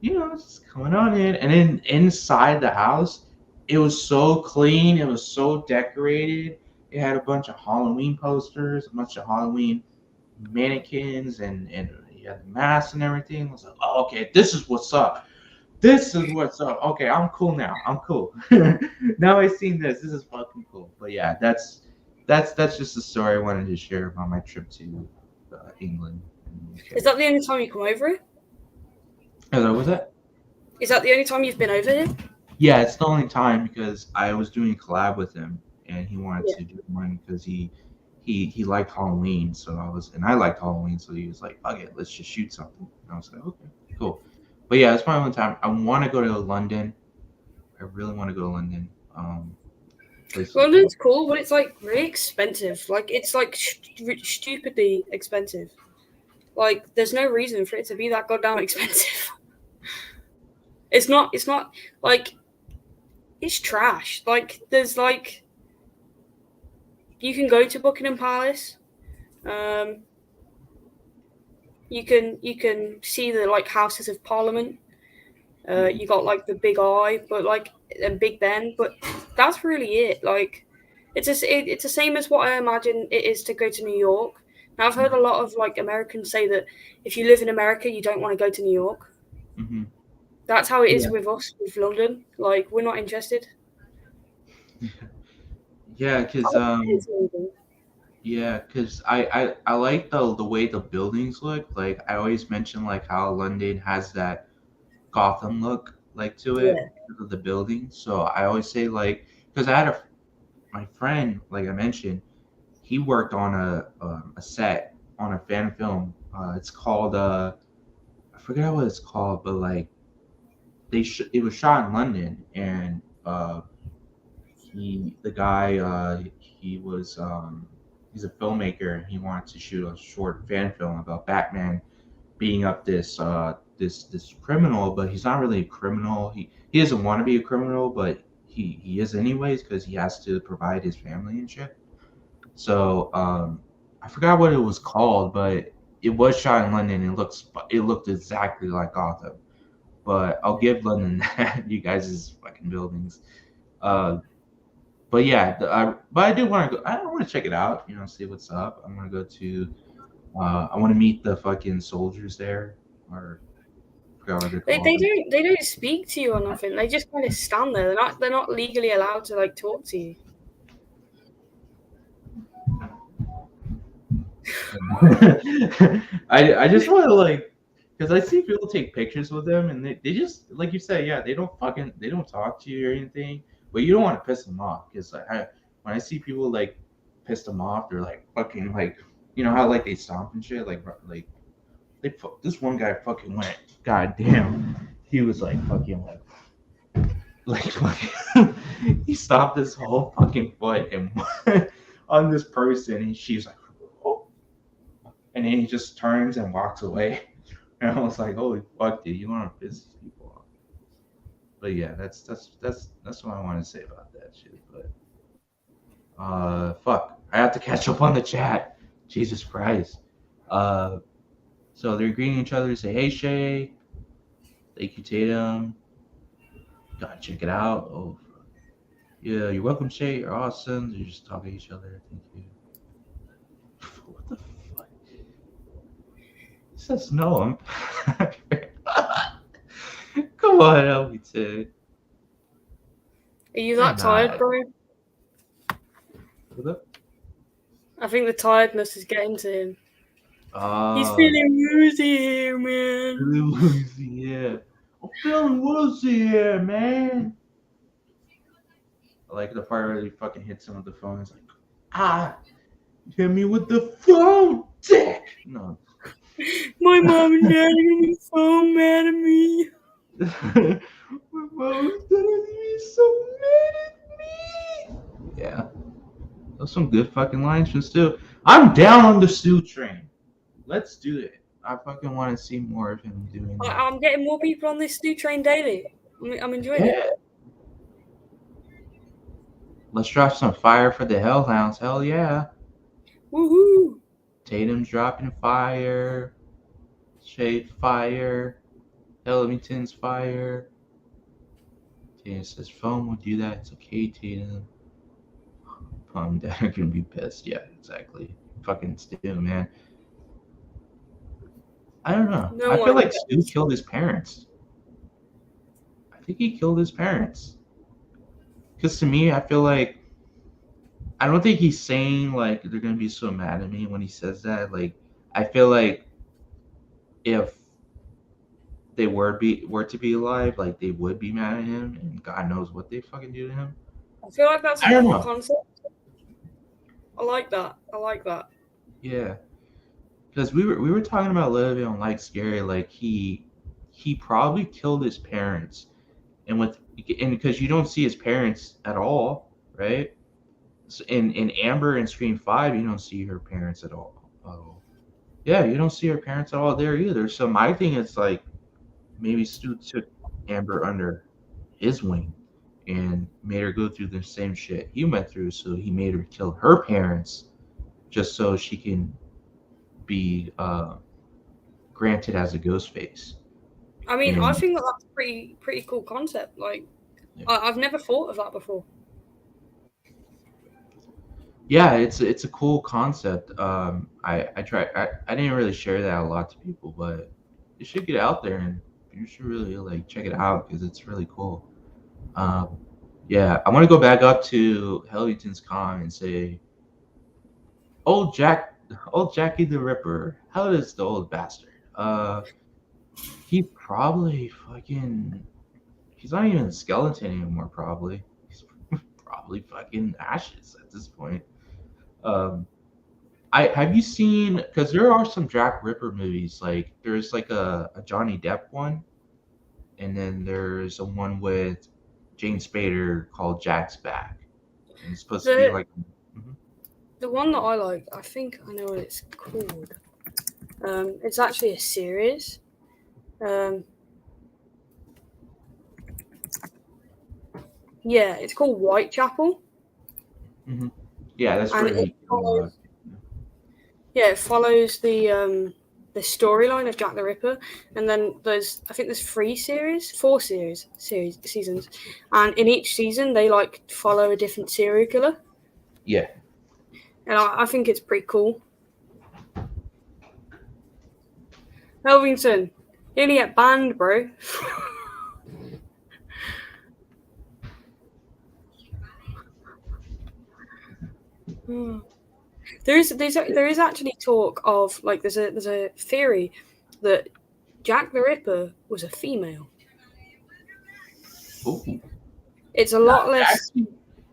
Just coming on in. And then inside the house, it was so clean. It was so decorated. It had a bunch of Halloween posters, a bunch of Halloween mannequins, and he had the mask and everything. I was like, oh, okay, this is what's up. This is what's up. Okay, I'm cool now. I'm cool. Now I've seen this. This is fucking cool. But yeah, that's just a story I wanted to share about my trip to England and the Is UK. that the only time you come over here? Oh, was that? Is that the only time you've been over here? Yeah, it's the only time because I was doing a collab with him, and he wanted Yeah. to do one because he liked Halloween, and I liked Halloween, so he was like, "Fuck it, let's just shoot something." And I was like, "Okay, cool." But yeah, it's my only time. I want to go to London. I really want to go to London. Places. London's cool, but it's like really expensive. Like it's like stupidly expensive. Like there's no reason for it to be that goddamn expensive. It's not. It's not like it's trash. Like there's like you can go to Buckingham Palace. Um, you can see the like Houses of Parliament. You got like the Big Eye, but like and Big Ben, but that's really it. Like it's the same as what I imagine it is to go to New York. Now I've heard a lot of like Americans say that if you live in America, you don't want to go to New York. Mm-hmm. That's how it is Yeah. with us with London. Like we're not interested. Yeah, because It's London. I like the way the buildings look. Like I always mention like how London has that Gotham look like to it Yeah, because of the buildings. So I always say like because I had my friend like I mentioned, he worked on a set on a fan film. It's called I forget what it's called, but like it was shot in London, and the guy he's a filmmaker, and he wanted to shoot a short fan film about Batman beating up this criminal, but he's not really a criminal. He doesn't want to be a criminal, but he is anyways because he has to provide his family and shit. So I forgot what it was called, but it was shot in London. It looked exactly like Gotham. But I'll give London that. You guys' fucking buildings. Uh, but yeah, but I do want to go. I want to check it out. See what's up. I want to go to. I want to meet the fucking soldiers there, or I forgot what they're They, called. they don't speak to you or nothing. They just kind of stand there. They're not legally allowed to like talk to you. I just want to because I see people take pictures with them and they just like you said, yeah, they don't talk to you or anything, but you don't want to piss them off because when I see people like piss them off, they're like fucking like how like they stomp and shit like this one guy fucking went, god damn, he was like fucking like he stopped his whole fucking foot and on this person and she's like, oh, and then he just turns and walks away. And I was like, holy fuck, dude, you want to piss these people off. But yeah, that's what I want to say about that shit. But fuck, I have to catch up on the chat. Jesus Christ. Uh, so they're greeting each other, say, hey Shay, thank you Tatum. Gotta check it out. Oh, yeah, you're welcome Shay. You're awesome. They're just talking to each other. Thank you. What the fuck? It says no. Come on, help me, Ted. Are you that tired, bro? What up? I think the tiredness is getting to him. He's Oh, feeling woozy here, man. really woozy, yeah. I'm feeling woozy here, man. I like the part where he fucking hits him with the phone. It's like, hit me with the phone, dick. No. My mom and dad are gonna be so mad at me. My mom's gonna be so mad at me. Yeah. Those some good fucking lines from Stu. I'm down on the Stu train. Let's do it. I fucking want to see more of him doing that. I'm getting more people on this new train daily. I'm enjoying it. Let's drop some fire for the Hellhounds. Hell yeah. Woohoo! Tatum's dropping fire. Shade fire. Ellington's fire. Tatum says phone will do that. It's okay, Tatum. Mom and dad are gonna be pissed. Yeah, exactly. Fucking Stu, man. I don't know. No I feel one like Stu killed his parents. I think he killed his parents. Because to me, I feel like I don't think he's saying like they're gonna be so mad at me when he says that. Like I feel like if they were to be alive, like they would be mad at him, and God knows what they fucking do to him. I feel like that's a I don't cool know. concept. I like that. Yeah, because we were talking about a little bit on like scary, like he probably killed his parents, and because you don't see his parents at all, right? So in Amber and Scream 5, you don't see her parents at all. Oh, yeah, you don't see her parents at all there either. So my thing is like maybe Stu took Amber under his wing and made her go through the same shit he went through. So he made her kill her parents just so she can be granted as a ghost face. I mean, I And think that's a pretty cool concept. Like, yeah. I've never thought of that before. Yeah, it's a cool concept. I didn't really share that a lot to people, but you should get out there and you should really like check it out because it's really cool. Um, yeah, I want to go back up to Hellington's con and say, old Jackie the Ripper. How is the old bastard? He probably fucking. He's not even a skeleton anymore. Probably. He's probably fucking ashes at this point. I have you seen? Because there are some Jack Ripper movies. Like there's like a Johnny Depp one, and then there's a one with James Spader called Jack's Back. And it's supposed to be like. The one that I like, I think I know what it's called. It's actually a series. Yeah, it's called Whitechapel, Hmm. Yeah, that's and where it he killed. follows. Yeah, it follows the storyline of Jack the Ripper, and then I think there's 4 seasons, and in each season they like follow a different serial killer, Yeah, and I think it's pretty cool. Helvington, you only get banned, bro. There is actually talk of like there's a theory that Jack the Ripper was a female. ooh, It's a that lot less. actually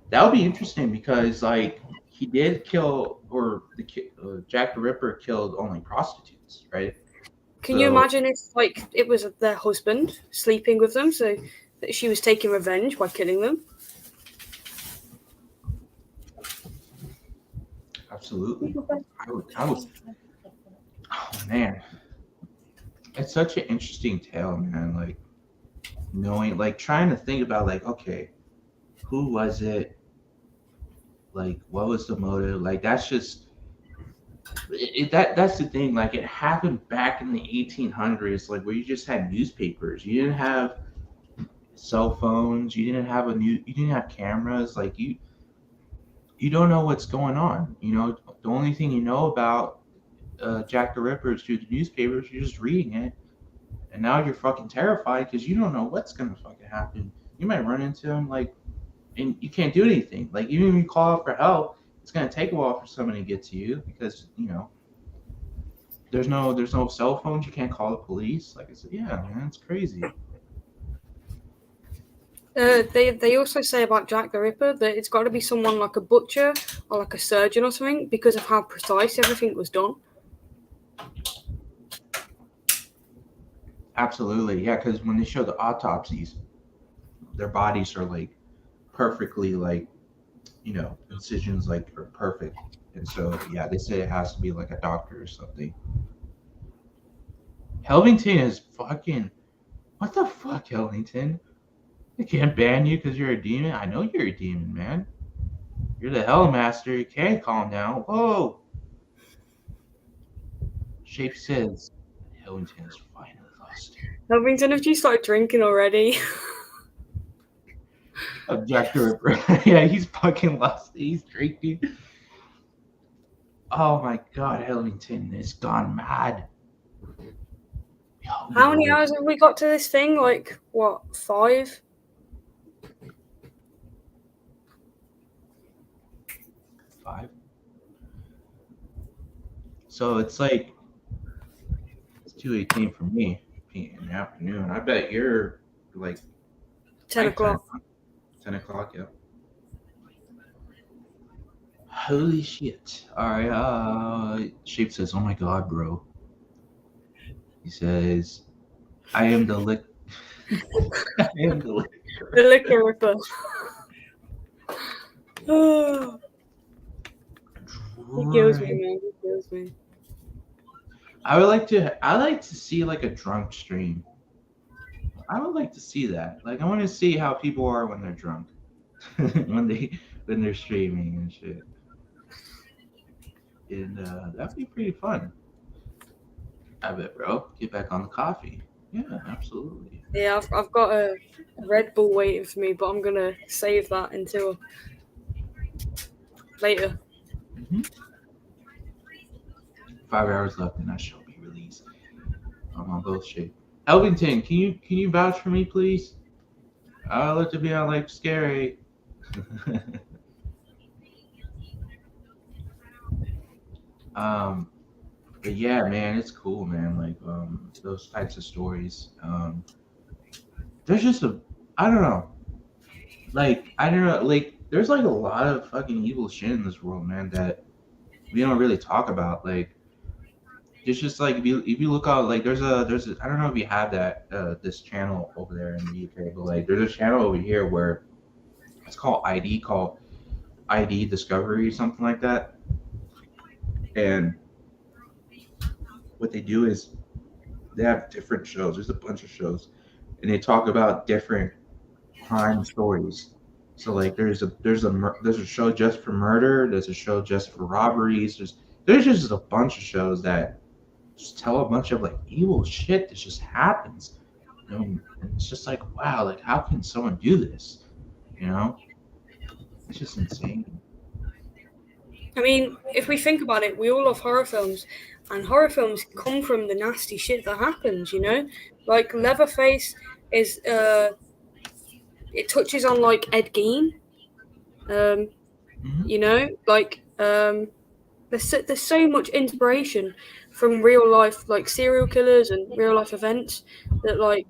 that would be interesting because like he did kill, or Jack the Ripper killed only prostitutes, right? Can you So imagine if like it was their husband sleeping with them, so that she was taking revenge by killing them? absolutely, I would. Oh man, it's such an interesting tale, man. Like knowing, like trying to think about, like, okay, who was it? Like, what was the motive? Like, that's just that's the thing. Like, it happened back in the 1800s, like where you just had newspapers. You didn't have cell phones. You didn't have cameras. Like you don't know what's going on. You know, the only thing you know about Jack the Ripper is through the newspapers. You're just reading it, and now you're fucking terrified because you don't know what's gonna fucking happen. You might run into him, like, and you can't do anything. Like, even if you call out for help, it's gonna take a while for somebody to get to you because there's no cell phones. You can't call the police. Like I said, yeah, man, it's crazy. They also say about Jack the Ripper that it's got to be someone like a butcher or like a surgeon or something because of how precise everything was done. Absolutely, yeah. Because when they show the autopsies, their bodies are like perfectly, like, incisions like are perfect. And so yeah, they say it has to be like a doctor or something. Helvington is fucking, what the fuck, Helvington? They can't ban you because you're a demon. I know you're a demon, man. You're the Hellmaster. You can't calm down. Whoa. Shape says Hellington is finally lost. Helvington, have you started drinking already? Jack the Ripper. Yeah, he's fucking lost. He's drinking. Oh my god, Hellington is gone mad. How many Yo, hours have we got to this thing? Like what, 5? 5. So it's like it's 2:18 for me in the afternoon. I bet you're like 10 o'clock. nighttime, huh? 10 o'clock, yeah. Holy shit. Alright, Shape says, oh my god, bro. He says, I am the lick I am the lick. The Liquor Ripper. He kills me, man. He kills me. I like to see like a drunk stream. I would like to see that. Like, I want to see how people are when they're drunk. when they're streaming and shit. And that'd be pretty fun. I bet, bro. Get back on the coffee. Yeah, absolutely. Yeah, I've got a Red Bull waiting for me, but I'm gonna save that until later. 5 hours left, and I shall be released. I'm on both shape. Elvington, can you vouch for me, please? I look to be on like scary. um, but yeah, man, it's cool, man. Like those types of stories. There's just I don't know. Like, I don't know. Like, there's like a lot of fucking evil shit in this world, man, that we don't really talk about. Like, it's just like if you look out, like there's a, I don't know if you have that this channel over there in the UK, but like there's a channel over here where it's called ID Discovery or something like that. And what they do is they have different shows. There's a bunch of shows, and they talk about different crime stories. So like there's a show just for murder. There's a show just for robberies. There's just a bunch of shows that just tell a bunch of like evil shit that just happens. And it's just like wow, like how can someone do this? You know, it's just insane. I mean, if we think about it, we all love horror films, and horror films come from the nasty shit that happens. Like Leatherface is it touches on like Ed Gein. Um, Hmm. there's so much inspiration from real life like serial killers and real life events that like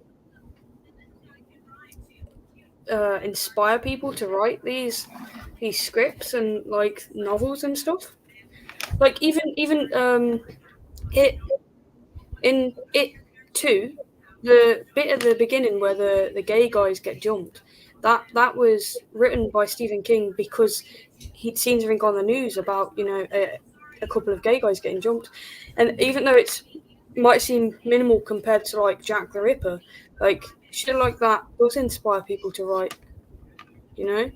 inspire people to write these scripts and like novels and stuff. Like even it in it too, the bit at the beginning where the gay guys get jumped, that was written by Stephen King because he'd seen something on the news about a couple of gay guys getting jumped, and even though it might seem minimal compared to like Jack the Ripper, like shit like that does inspire people to write, you know.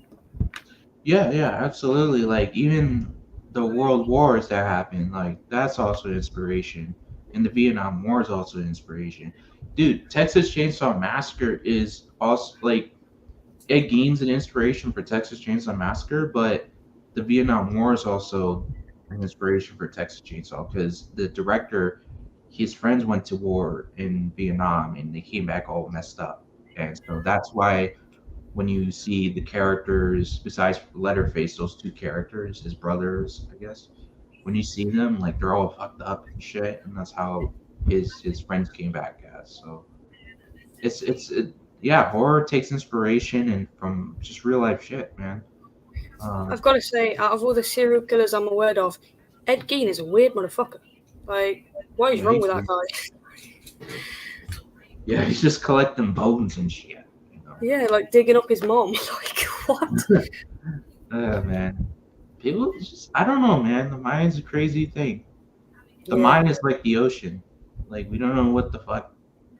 Yeah, yeah, absolutely. Like even the world wars that happened, like that's also inspiration, and the Vietnam War is also inspiration. Dude, Texas Chainsaw Massacre is also like it gains an inspiration for Texas Chainsaw Massacre, but the Vietnam War is also an inspiration for Texas Chainsaw because the director, his friends went to war in Vietnam and they came back all messed up, and so that's why when you see the characters besides Letterface, those two characters, his brothers, I guess, when you see them, like they're all fucked up and shit, and that's how his friends came back as. So yeah, horror takes inspiration and from just real life shit, man. Um, I've got to say, out of all the serial killers I'm aware of, Ed Gein is a weird motherfucker. Like, what is yeah, wrong with that guy? yeah, he's just collecting bones and shit. You know? Yeah, like digging up his mom. Like, what? Man, people just I don't know, man. The mind's a crazy thing. The Yeah, mind is like the ocean. Like we don't know what the fuck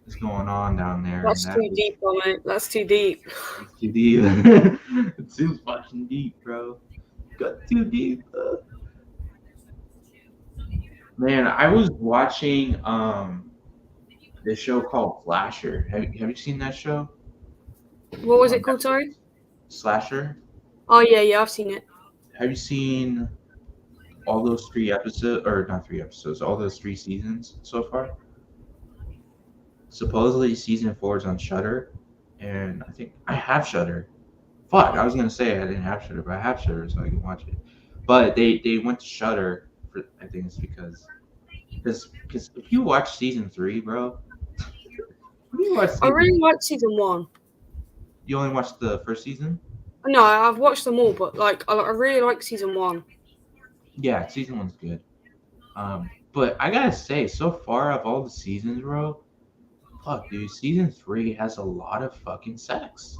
is going on down there, and that's that too deep, mate. That's too deep. it's too deep. It's too fucking deep, bro. Got too deep. Man, I was watching this show called Flasher. Have you seen that show What was on it called, sorry? Netflix? Slasher. Oh, yeah, I've seen it. Have you seen all those 3 episodes, or not 3 episodes, all those 3 seasons so far? Supposedly season 4 is on Shutter, and I think I have Shutter. Fuck, I was gonna say I didn't have Shutter, but I have Shutter, so I can watch it. But they went to Shutter for I think it's because if you watch season 3, bro, if you watch I season, really liked season 1. you only watched the first season. No, I've watched them all, but like, I really like season 1. Yeah, season 1's good. But I gotta say, so far of all the seasons, bro, fuck, dude, season 3 has a lot of fucking sex.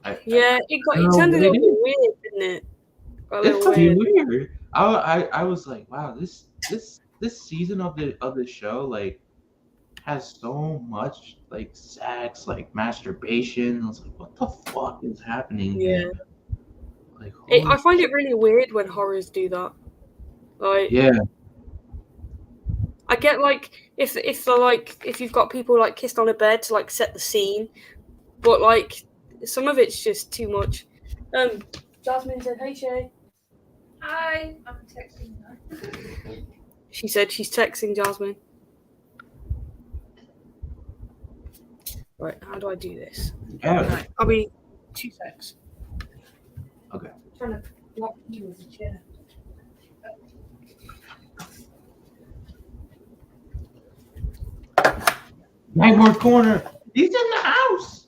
I Yeah, I don't it know turned a what it little bit is. weird, didn't it? Got a It's little fucking weird. weird. I was like, wow, this season of the show like has so much like sex, like masturbation. I was like, what the fuck is happening Yeah. here? Like, holy I find shit. it really weird when horrors do that. Like, Yeah, I get like if you've got people like kissed on a bed to like set the scene, but like some of it's just too much. Jasmine said, "Hey Shay." Hi, I'm texting her. She said she's texting Jasmine. Right, how do I do this? yeah. Right, I'll be 2 secs. Okay. I'm trying to block you with the chair. Nightmare Corner. He's in the house.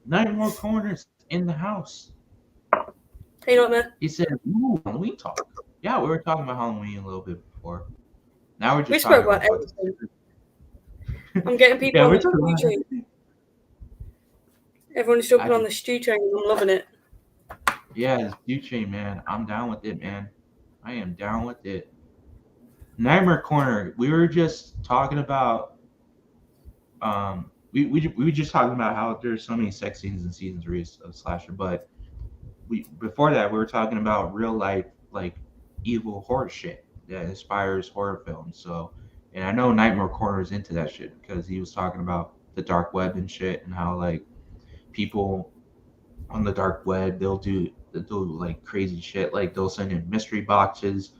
Nightmare Corner's in the house. Hey, Nightmare. He said, "Ooh, Halloween talk." Yeah, we were talking about Halloween a little bit before. Now we're We just spoke talking about about what. everything. I'm getting people Yeah, on we're the talking stew about train. everything. Everyone's jumping on the stew train and I'm loving it. Yeah, Stew Chain, man. I'm down with it, man. I am down with it. Nightmare Corner. We were just talking about. We were just talking about how there's so many sex scenes in season 3 of Slasher, but we before that we were talking about real life like evil horror shit that inspires horror films. So, and I know Nightmare Corner is into that shit because he was talking about the dark web and shit and how like people on the dark web they'll do like crazy shit like they'll send in mystery boxes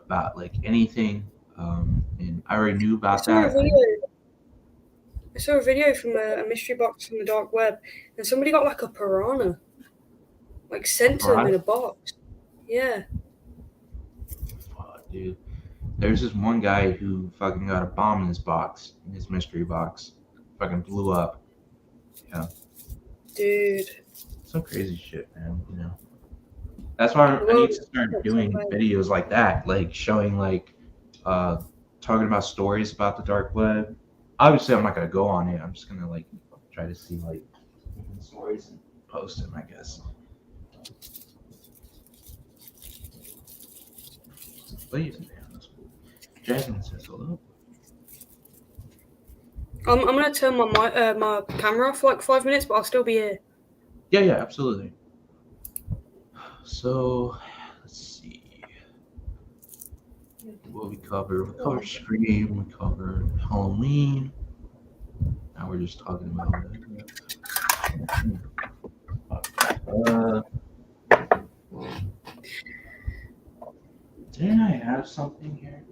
about like anything. And I already knew I about saw a that. video. I saw a video from a mystery box from the dark web, and somebody got like a piranha, like sent to them in a box. Yeah. Fuck, dude. There's this one guy who fucking got a bomb in his box, in his mystery box. Fucking blew up. Yeah. Dude. Some crazy shit, man. That's why The I need world to start is so doing bad. videos like that, like showing uh talking about stories about the dark web. Obviously I'm not gonna go on it. I'm just gonna like try to see like different stories and post them, I guess. Please, man, that's cool. Jasmine says hello. I'm gonna turn my camera off for like 5 minutes, but I'll still be here. Yeah, absolutely. So let's see what we covered. We covered Scream, we covered Halloween. Now we're just talking about uh didn't I have something here?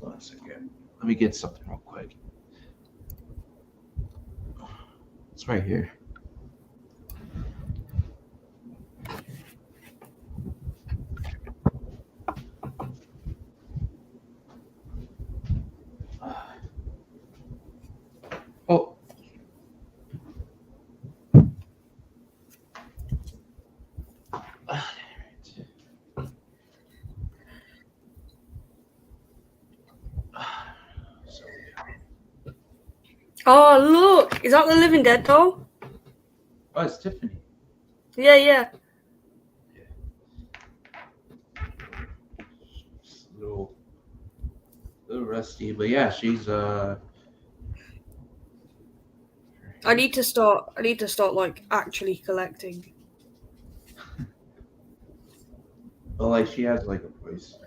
One second. Let me get something real quick. It's right here. Oh. So, Oh look, is that the Living Dead doll? oh, it's Tiffany. Yeah. Just a little rusty, but yeah, she's I need to start like actually collecting. but like she has like a voice.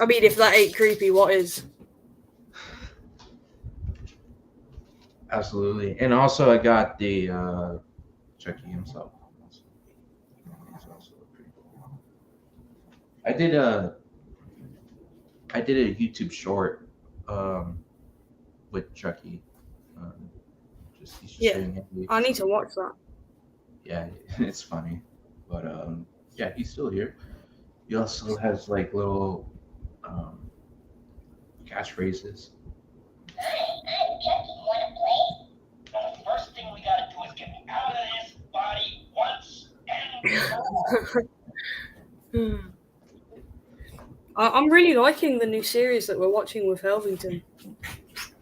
I mean, if that ain't creepy, what is? Absolutely. And also I got the Chucky himself. He's also pretty cool. I did a YouTube short um with Chucky. Um, he's just Yeah, saying hey. I need to watch that. Yeah, it's funny. But yeah, he's still here. He also has like little um catchphrases. I'm Chucky. Wanna play? Well, the first thing we gotta do is get me out of this body once and for all. I'm really liking the new series that we're watching with Helvington.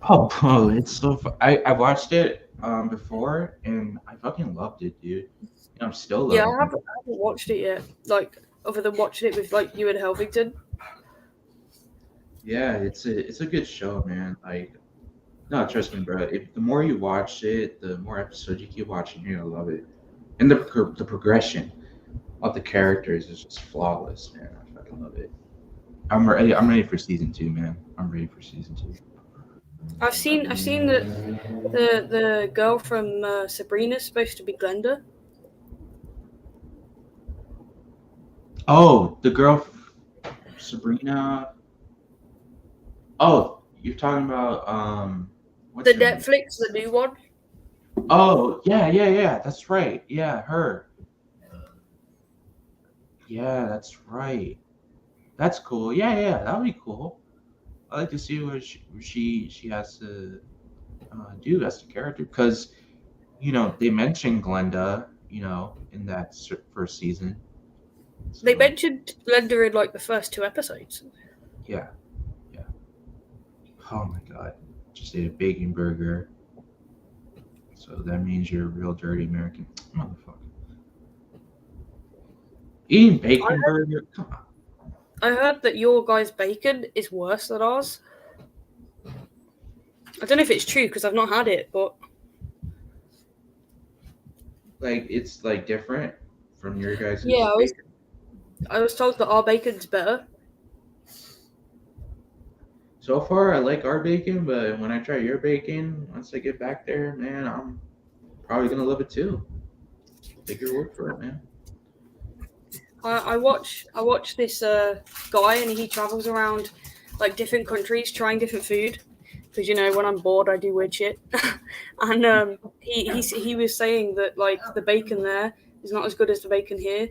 Oh, it's so I watched it before and I fucking loved it, dude. And I'm still loving Yeah, I it. haven't watched it yet. Like, other than watching it with like you and Helvington. Yeah, it's a good show, man. Like, no, trust me, bro. The more you watch it, the more episodes you keep watching, you're gonna love it. And the progression of the characters is just flawless, man. I fucking love it. I'm ready for season 2, man. I'm ready for season 2. I've seen that the girl from Sabrina's supposed to be Glenda. Oh, the girl, Sabrina. Oh, you're talking about what's The her name? Netflix, the new one. Oh, yeah. That's right. Yeah, her. Yeah, that's right. That's cool. Yeah, that would be cool. I like to see what she has to do as the character because they mentioned Glenda, in that first season. They So mentioned Glenda in like the first 2 episodes. yeah. Oh my god, just ate a bacon burger. So that means you're a real dirty American motherfucker. Eating bacon burger? Come on. I heard that your guys' bacon is worse than ours. I don't know if it's true because I've not had it, but Like it's like different from your guys' yeah, bacon. I was told that our bacon's better. So far, I like our bacon, but when I try your bacon, once I get back there, man, I'm probably gonna love it too. Take your word for it, man. I watch this guy and he travels around like different countries trying different food because when I'm bored I do weird shit. And he was saying that like the bacon there is not as good as the bacon here.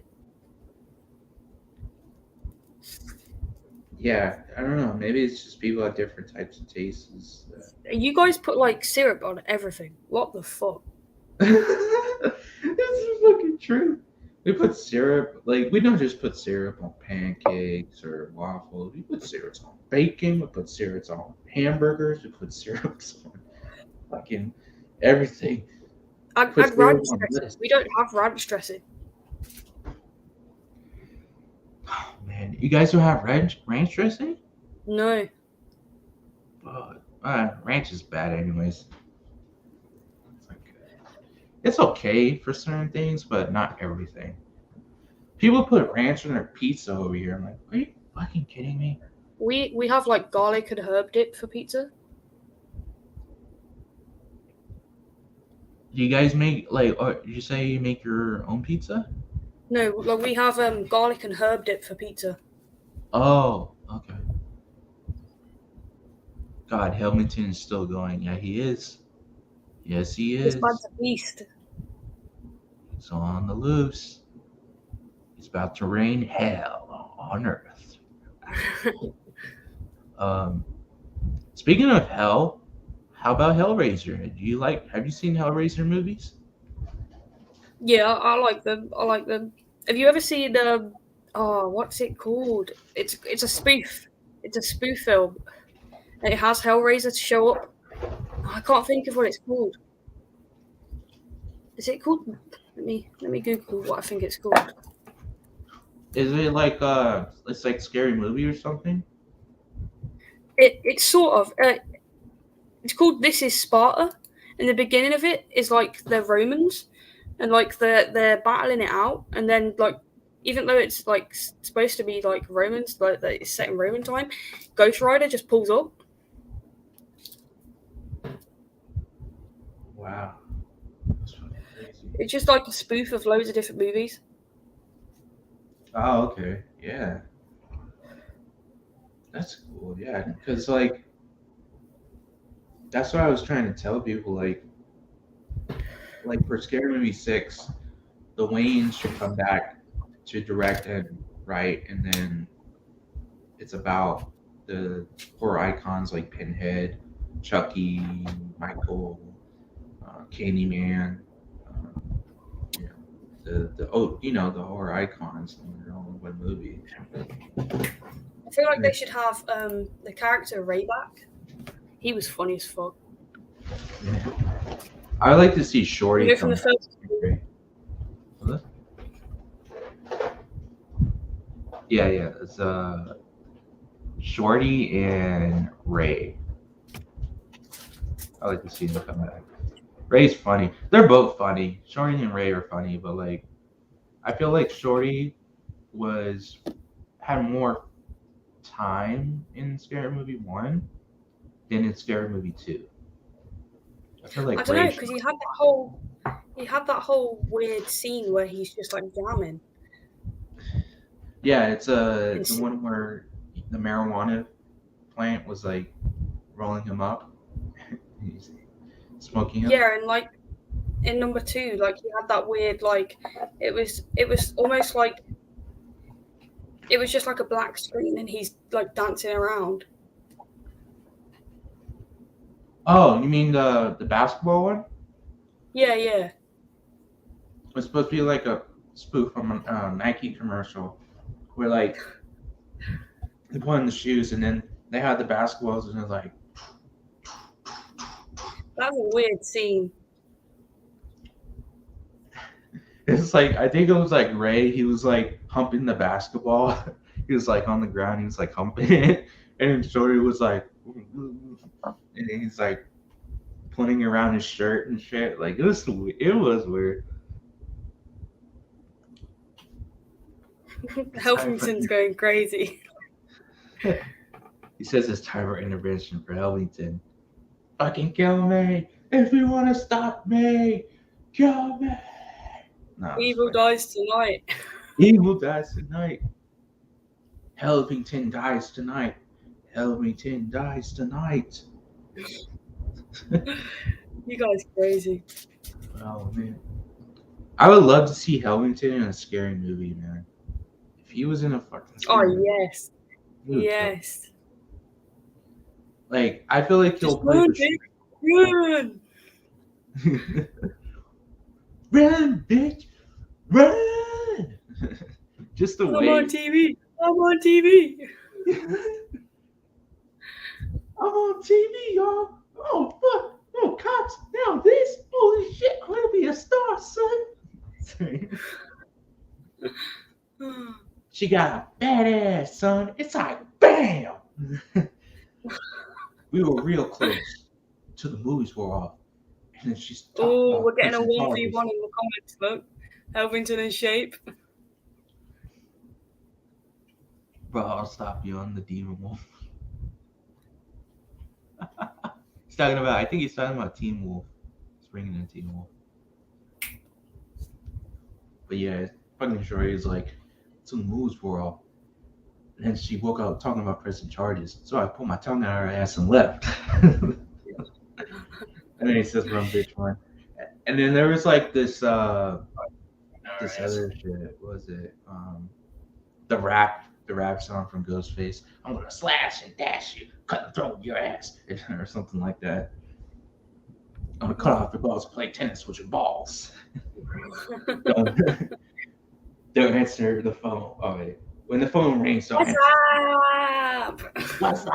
Yeah, I don't know. Maybe it's just people have different types of tastes. You guys put like syrup on everything. What the fuck? This is fucking true. We put syrup, like, we don't just put syrup on pancakes or waffles. We put syrups on bacon. We put syrups on hamburgers. We put syrups on fucking everything. Add Put syrup ranch on dressing. this. We don't have ranch dressing. Oh, man. You guys don't have ranch dressing? No. Ranch is bad, anyways. It's okay for certain things, but not everything. People put ranch on their pizza over here. I'm like, are you fucking kidding me? We have like garlic and herb dip for pizza. Do you guys make like? Did you say you make your own pizza? No, like we have garlic and herb dip for pizza. Oh, okay. God, Helmington is still going. Yeah, he is. Yes, he This is. man's a beast. He's on the loose. He's about to rain hell on earth. Um, Speaking of hell, how about Hellraiser? Do you like? Have you seen Hellraiser movies? Yeah, I like them. I like them. Have you ever seen what's it called? It's a spoof. It's a spoof film. And it has Hellraiser to show up. I can't think of what it's called. Is it called? Let me Google what I think it's called. Is it like it's like scary movie or something? It's sort of it's called This Is Sparta. And the beginning of it is like they're Romans, and like they're battling it out, and then like even though it's like supposed to be like Romans, like it's set in Roman time, Ghost Rider just pulls up. Wow, that's fucking crazy. It's just like a spoof of loads of different movies. Oh, okay, yeah, that's cool. Yeah, because like that's what I was trying to tell people. Like for Scary Movie 6, the Waynes should come back to direct and write, and then it's about the horror icons like Pinhead, Chucky, Michael, Candyman. Uh, you know, the horror icons in their own one movie. I feel like they should have the character Ray back. He was funny as fuck. Yeah. I would like to see Shorty From come the back. first. What? Yeah, it's Shorty and Ray. I like to see them come back. Ray's funny. They're both funny. Shorty and Ray are funny, but like I feel like Shorty had more time in Scary Movie 1 than in Scary Movie 2. I feel like I don't know Ray. because he had that whole weird scene where he's just like jamming. Yeah, it's the one where the marijuana plant was like rolling him up. He's smoking him. Yeah, and like in number 2, like he had that weird like it was almost like it was just like a black screen and he's like dancing around. Oh, you mean the basketball one? Yeah, yeah. It's supposed to be like a spoof from a Nike commercial, where like they put on the shoes and then they had the basketballs and they're like. That's a weird scene. It's like I think it was like Ray. He was like humping the basketball, He was like on the ground. He was like humping it, and then Shorty was like, and he's like putting around his shirt and shit. Like it was weird. Helfington's going crazy. He says it's time for intervention for Helvington. Fucking kill me if you want to stop me. Kill me. No, Evil dies tonight. Evil dies tonight. Helvington dies tonight. Helvington dies tonight. You guys crazy. Oh man, I would love to see Helvington in a scary movie, man. If he was in a fucking Oh scary movie, yes, he would kill. yes. Like I feel like he'll Just play run, the bitch, run. run, bitch, run. Just the I'm way. on TV. I'm on TV. I'm on TV, y'all. Oh fuck. Oh cops. Now this. Holy shit. I'm gonna be a star, son. She got a badass, son. It's like bam. We were real close till the movies were off. And then she's talking Oh, about we're getting a punching 1v1 targets. in the comments, look. Helvington in shape. Bro, I'll stop you on the Demon Wolf. He's talking about, I think he's talking about Teen Wolf. He's bringing in Teen Wolf. But yeah, fucking Shorty is like, some moves were off. And then she woke up talking about pressing charges. So I put my tongue out her ass and left. And then he says, run, bitch, run. And then there was like this other shit. What was it? The rap song from Ghostface. I'm gonna slash and dash you, cut the throat of your ass, or something like that. I'm gonna cut off your balls, play tennis with your balls. Don't answer the phone. Oh wait, when the phone rings, don't What's answer. up? What's up?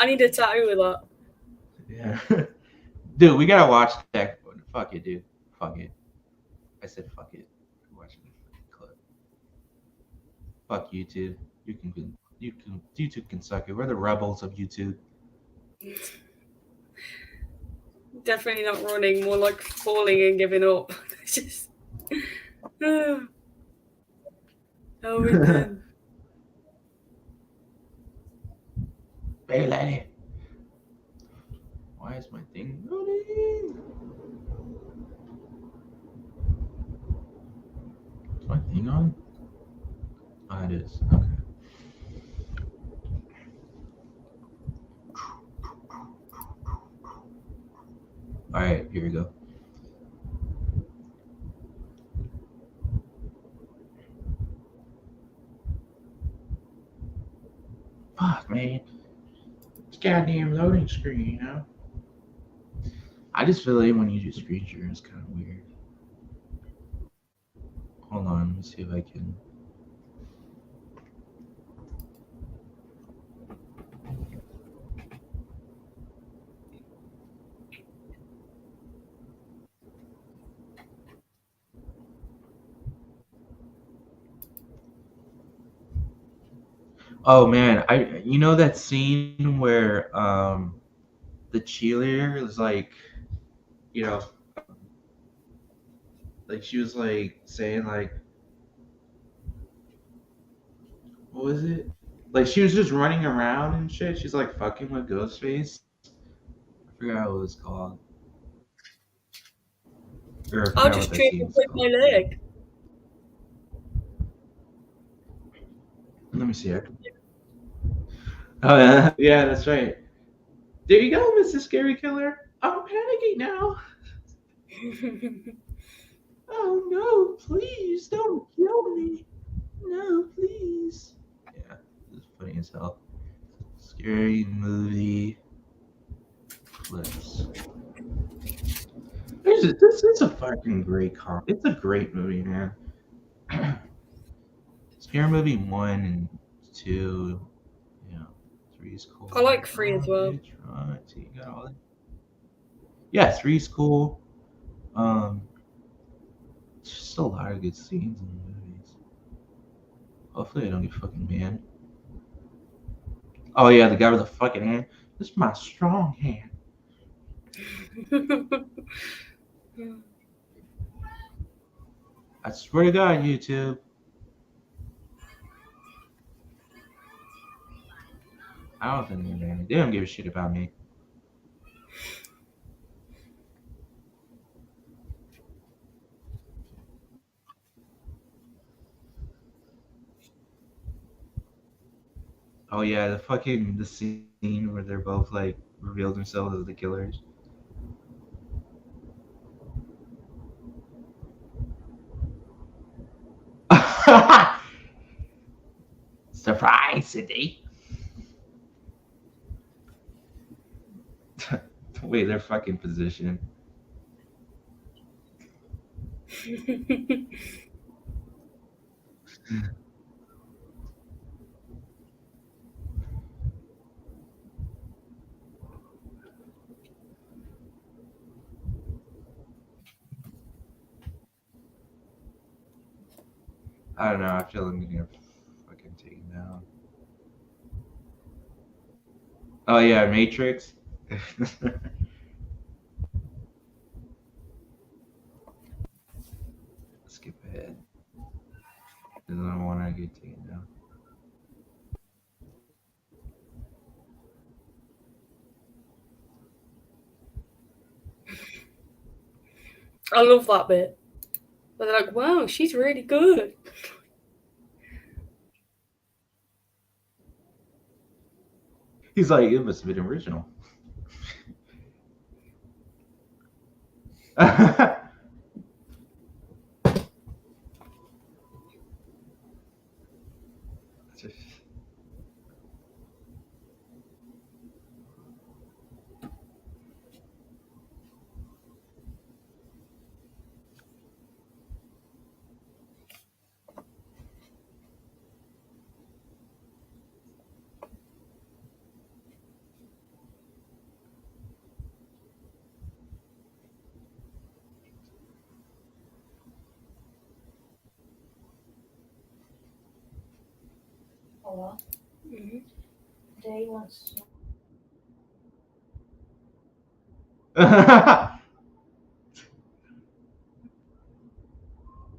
I need a tattoo with that. Yeah, dude, we gotta watch that. Fuck it, dude. Fuck it. I said fuck it. We're watching the clip. Fuck YouTube. YouTube can suck it. We're the rebels of YouTube. Definitely not running, more like falling and giving up. Just. Helvington. Hey, lady. Why is my thing loading? Is my thing on? Oh, it is. Okay. Alright, here we go. Fuck, man. This goddamn loading screen, you know? I just feel like when you do screen share, it's kind of weird. Hold on, let me see if I can. Oh man, you know that scene where the cheerleader was like, you know, like she was like saying like, what was it? Like she was just running around and shit. She's like fucking with Ghostface. I forgot what it was called. Or I I'll forgot just what that treat scene you was with called. my leg. Let me see. Oh yeah, yeah, that's right. There you go, Mr. Scary Killer. I'm panicking now. Oh no, please don't kill me. No, please. Yeah, this is funny as hell. Scary movie clips. This is a fucking great It's a great movie, man. Scary Movie 1 and 2. Yeah. 3 is cool. I like 3 as well. Bitch, right. So you got all that. Yeah, 3's cool. just a lot of good scenes in the movies. Hopefully, I don't get fucking banned. Oh yeah, the guy with the fucking hand. This is my strong hand. I swear to God, YouTube. I don't think they're banned. They don't give a shit about me. Oh yeah, the scene where they're both like reveal themselves as the killers. Surprise, Cindy. Wait, their fucking position. I don't know. I feel I'm gonna get fucking taken down. Oh yeah, Matrix. Skip ahead. Because I don't want to get taken down. I love that bit. They're like, wow, she's really good. He's like, it must have been original. Hello. Mhm. Day wants to.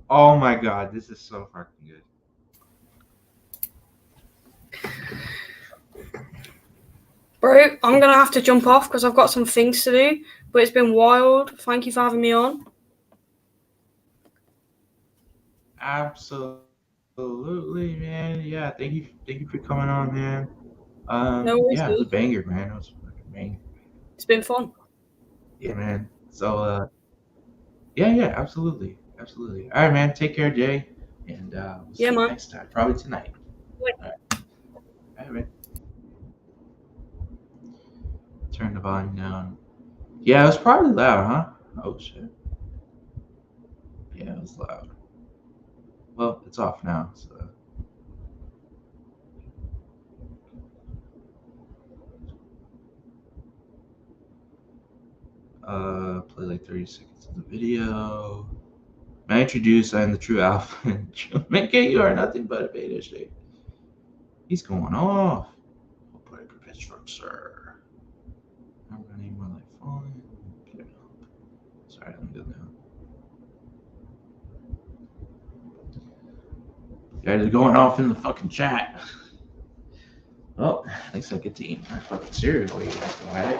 Oh my god, this is so fucking good. Bro, I'm gonna have to jump off because I've got some things to do. But it's been wild. Thank you for having me on. Absolutely, man. Yeah, thank you for coming on, man. No worries, Yeah, it was a dude. banger, man. It was a fucking banger. It's been fun. Yeah, man. So, yeah, absolutely. All right, man. Take care, Jay, and we'll Yeah, see you man. next time. Probably tonight. All right, man. Turn the volume down. Yeah, it was probably loud, huh? Oh shit. Yeah, it was loud. Well, it's off now, so. Play like 30 seconds of the video. I introduce I am the true alpha. Minka, you are nothing but a beta state. He's going off. I'll put a pitchfork, sir. I'm running my life falling. Get it up. Sorry, I'm good now. You guys are going off in the fucking chat. Well, at least I get to eat my fucking cereal while you guys go at it.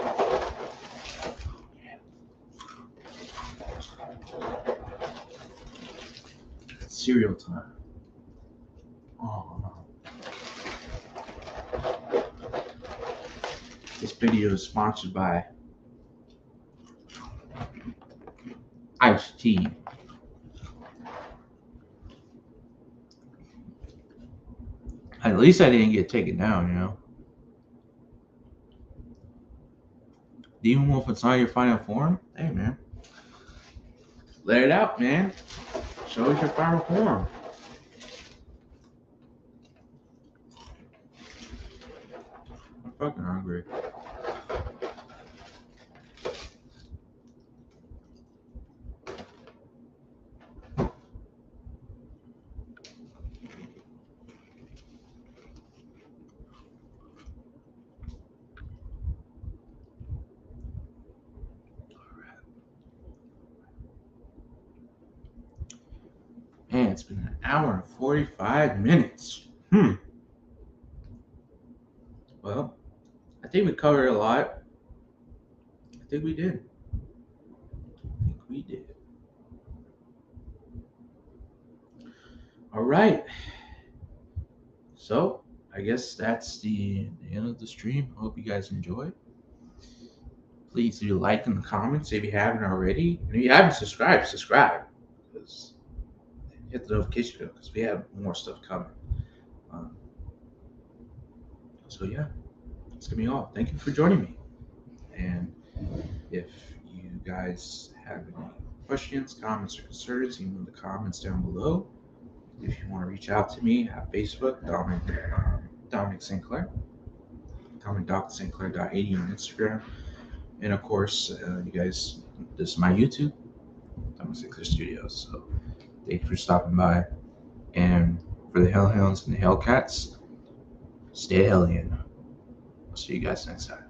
Cereal time. Oh no. This video is sponsored by Iced Tea. At least I didn't get taken down, you know. Demon Wolf, it's not your final form? Hey, man. Let it out, man. Show us your final form. I'm fucking hungry. it's been an hour and 45 minutes. Well, I think we covered a lot. I think we did. All right. So I guess that's the end of the stream. Hope you guys enjoyed. Please do like in the comments if you haven't already. And if you haven't subscribed, subscribe. Because hit the notification bell because we have more stuff coming. Um, so yeah, it's gonna be all. Thank you for joining me. And if you guys have any questions, comments, or concerns, leave them in the comments down below. If you want to reach out to me at Facebook, Dominic Sinclair, Dominic.Sinclair.80 on Instagram, and of course, you guys, this is my YouTube, Dominic Sinclair Studios. So thanks for stopping by, and for the Hellhounds and the Hellcats, stay Hellion. I'll see you guys next time.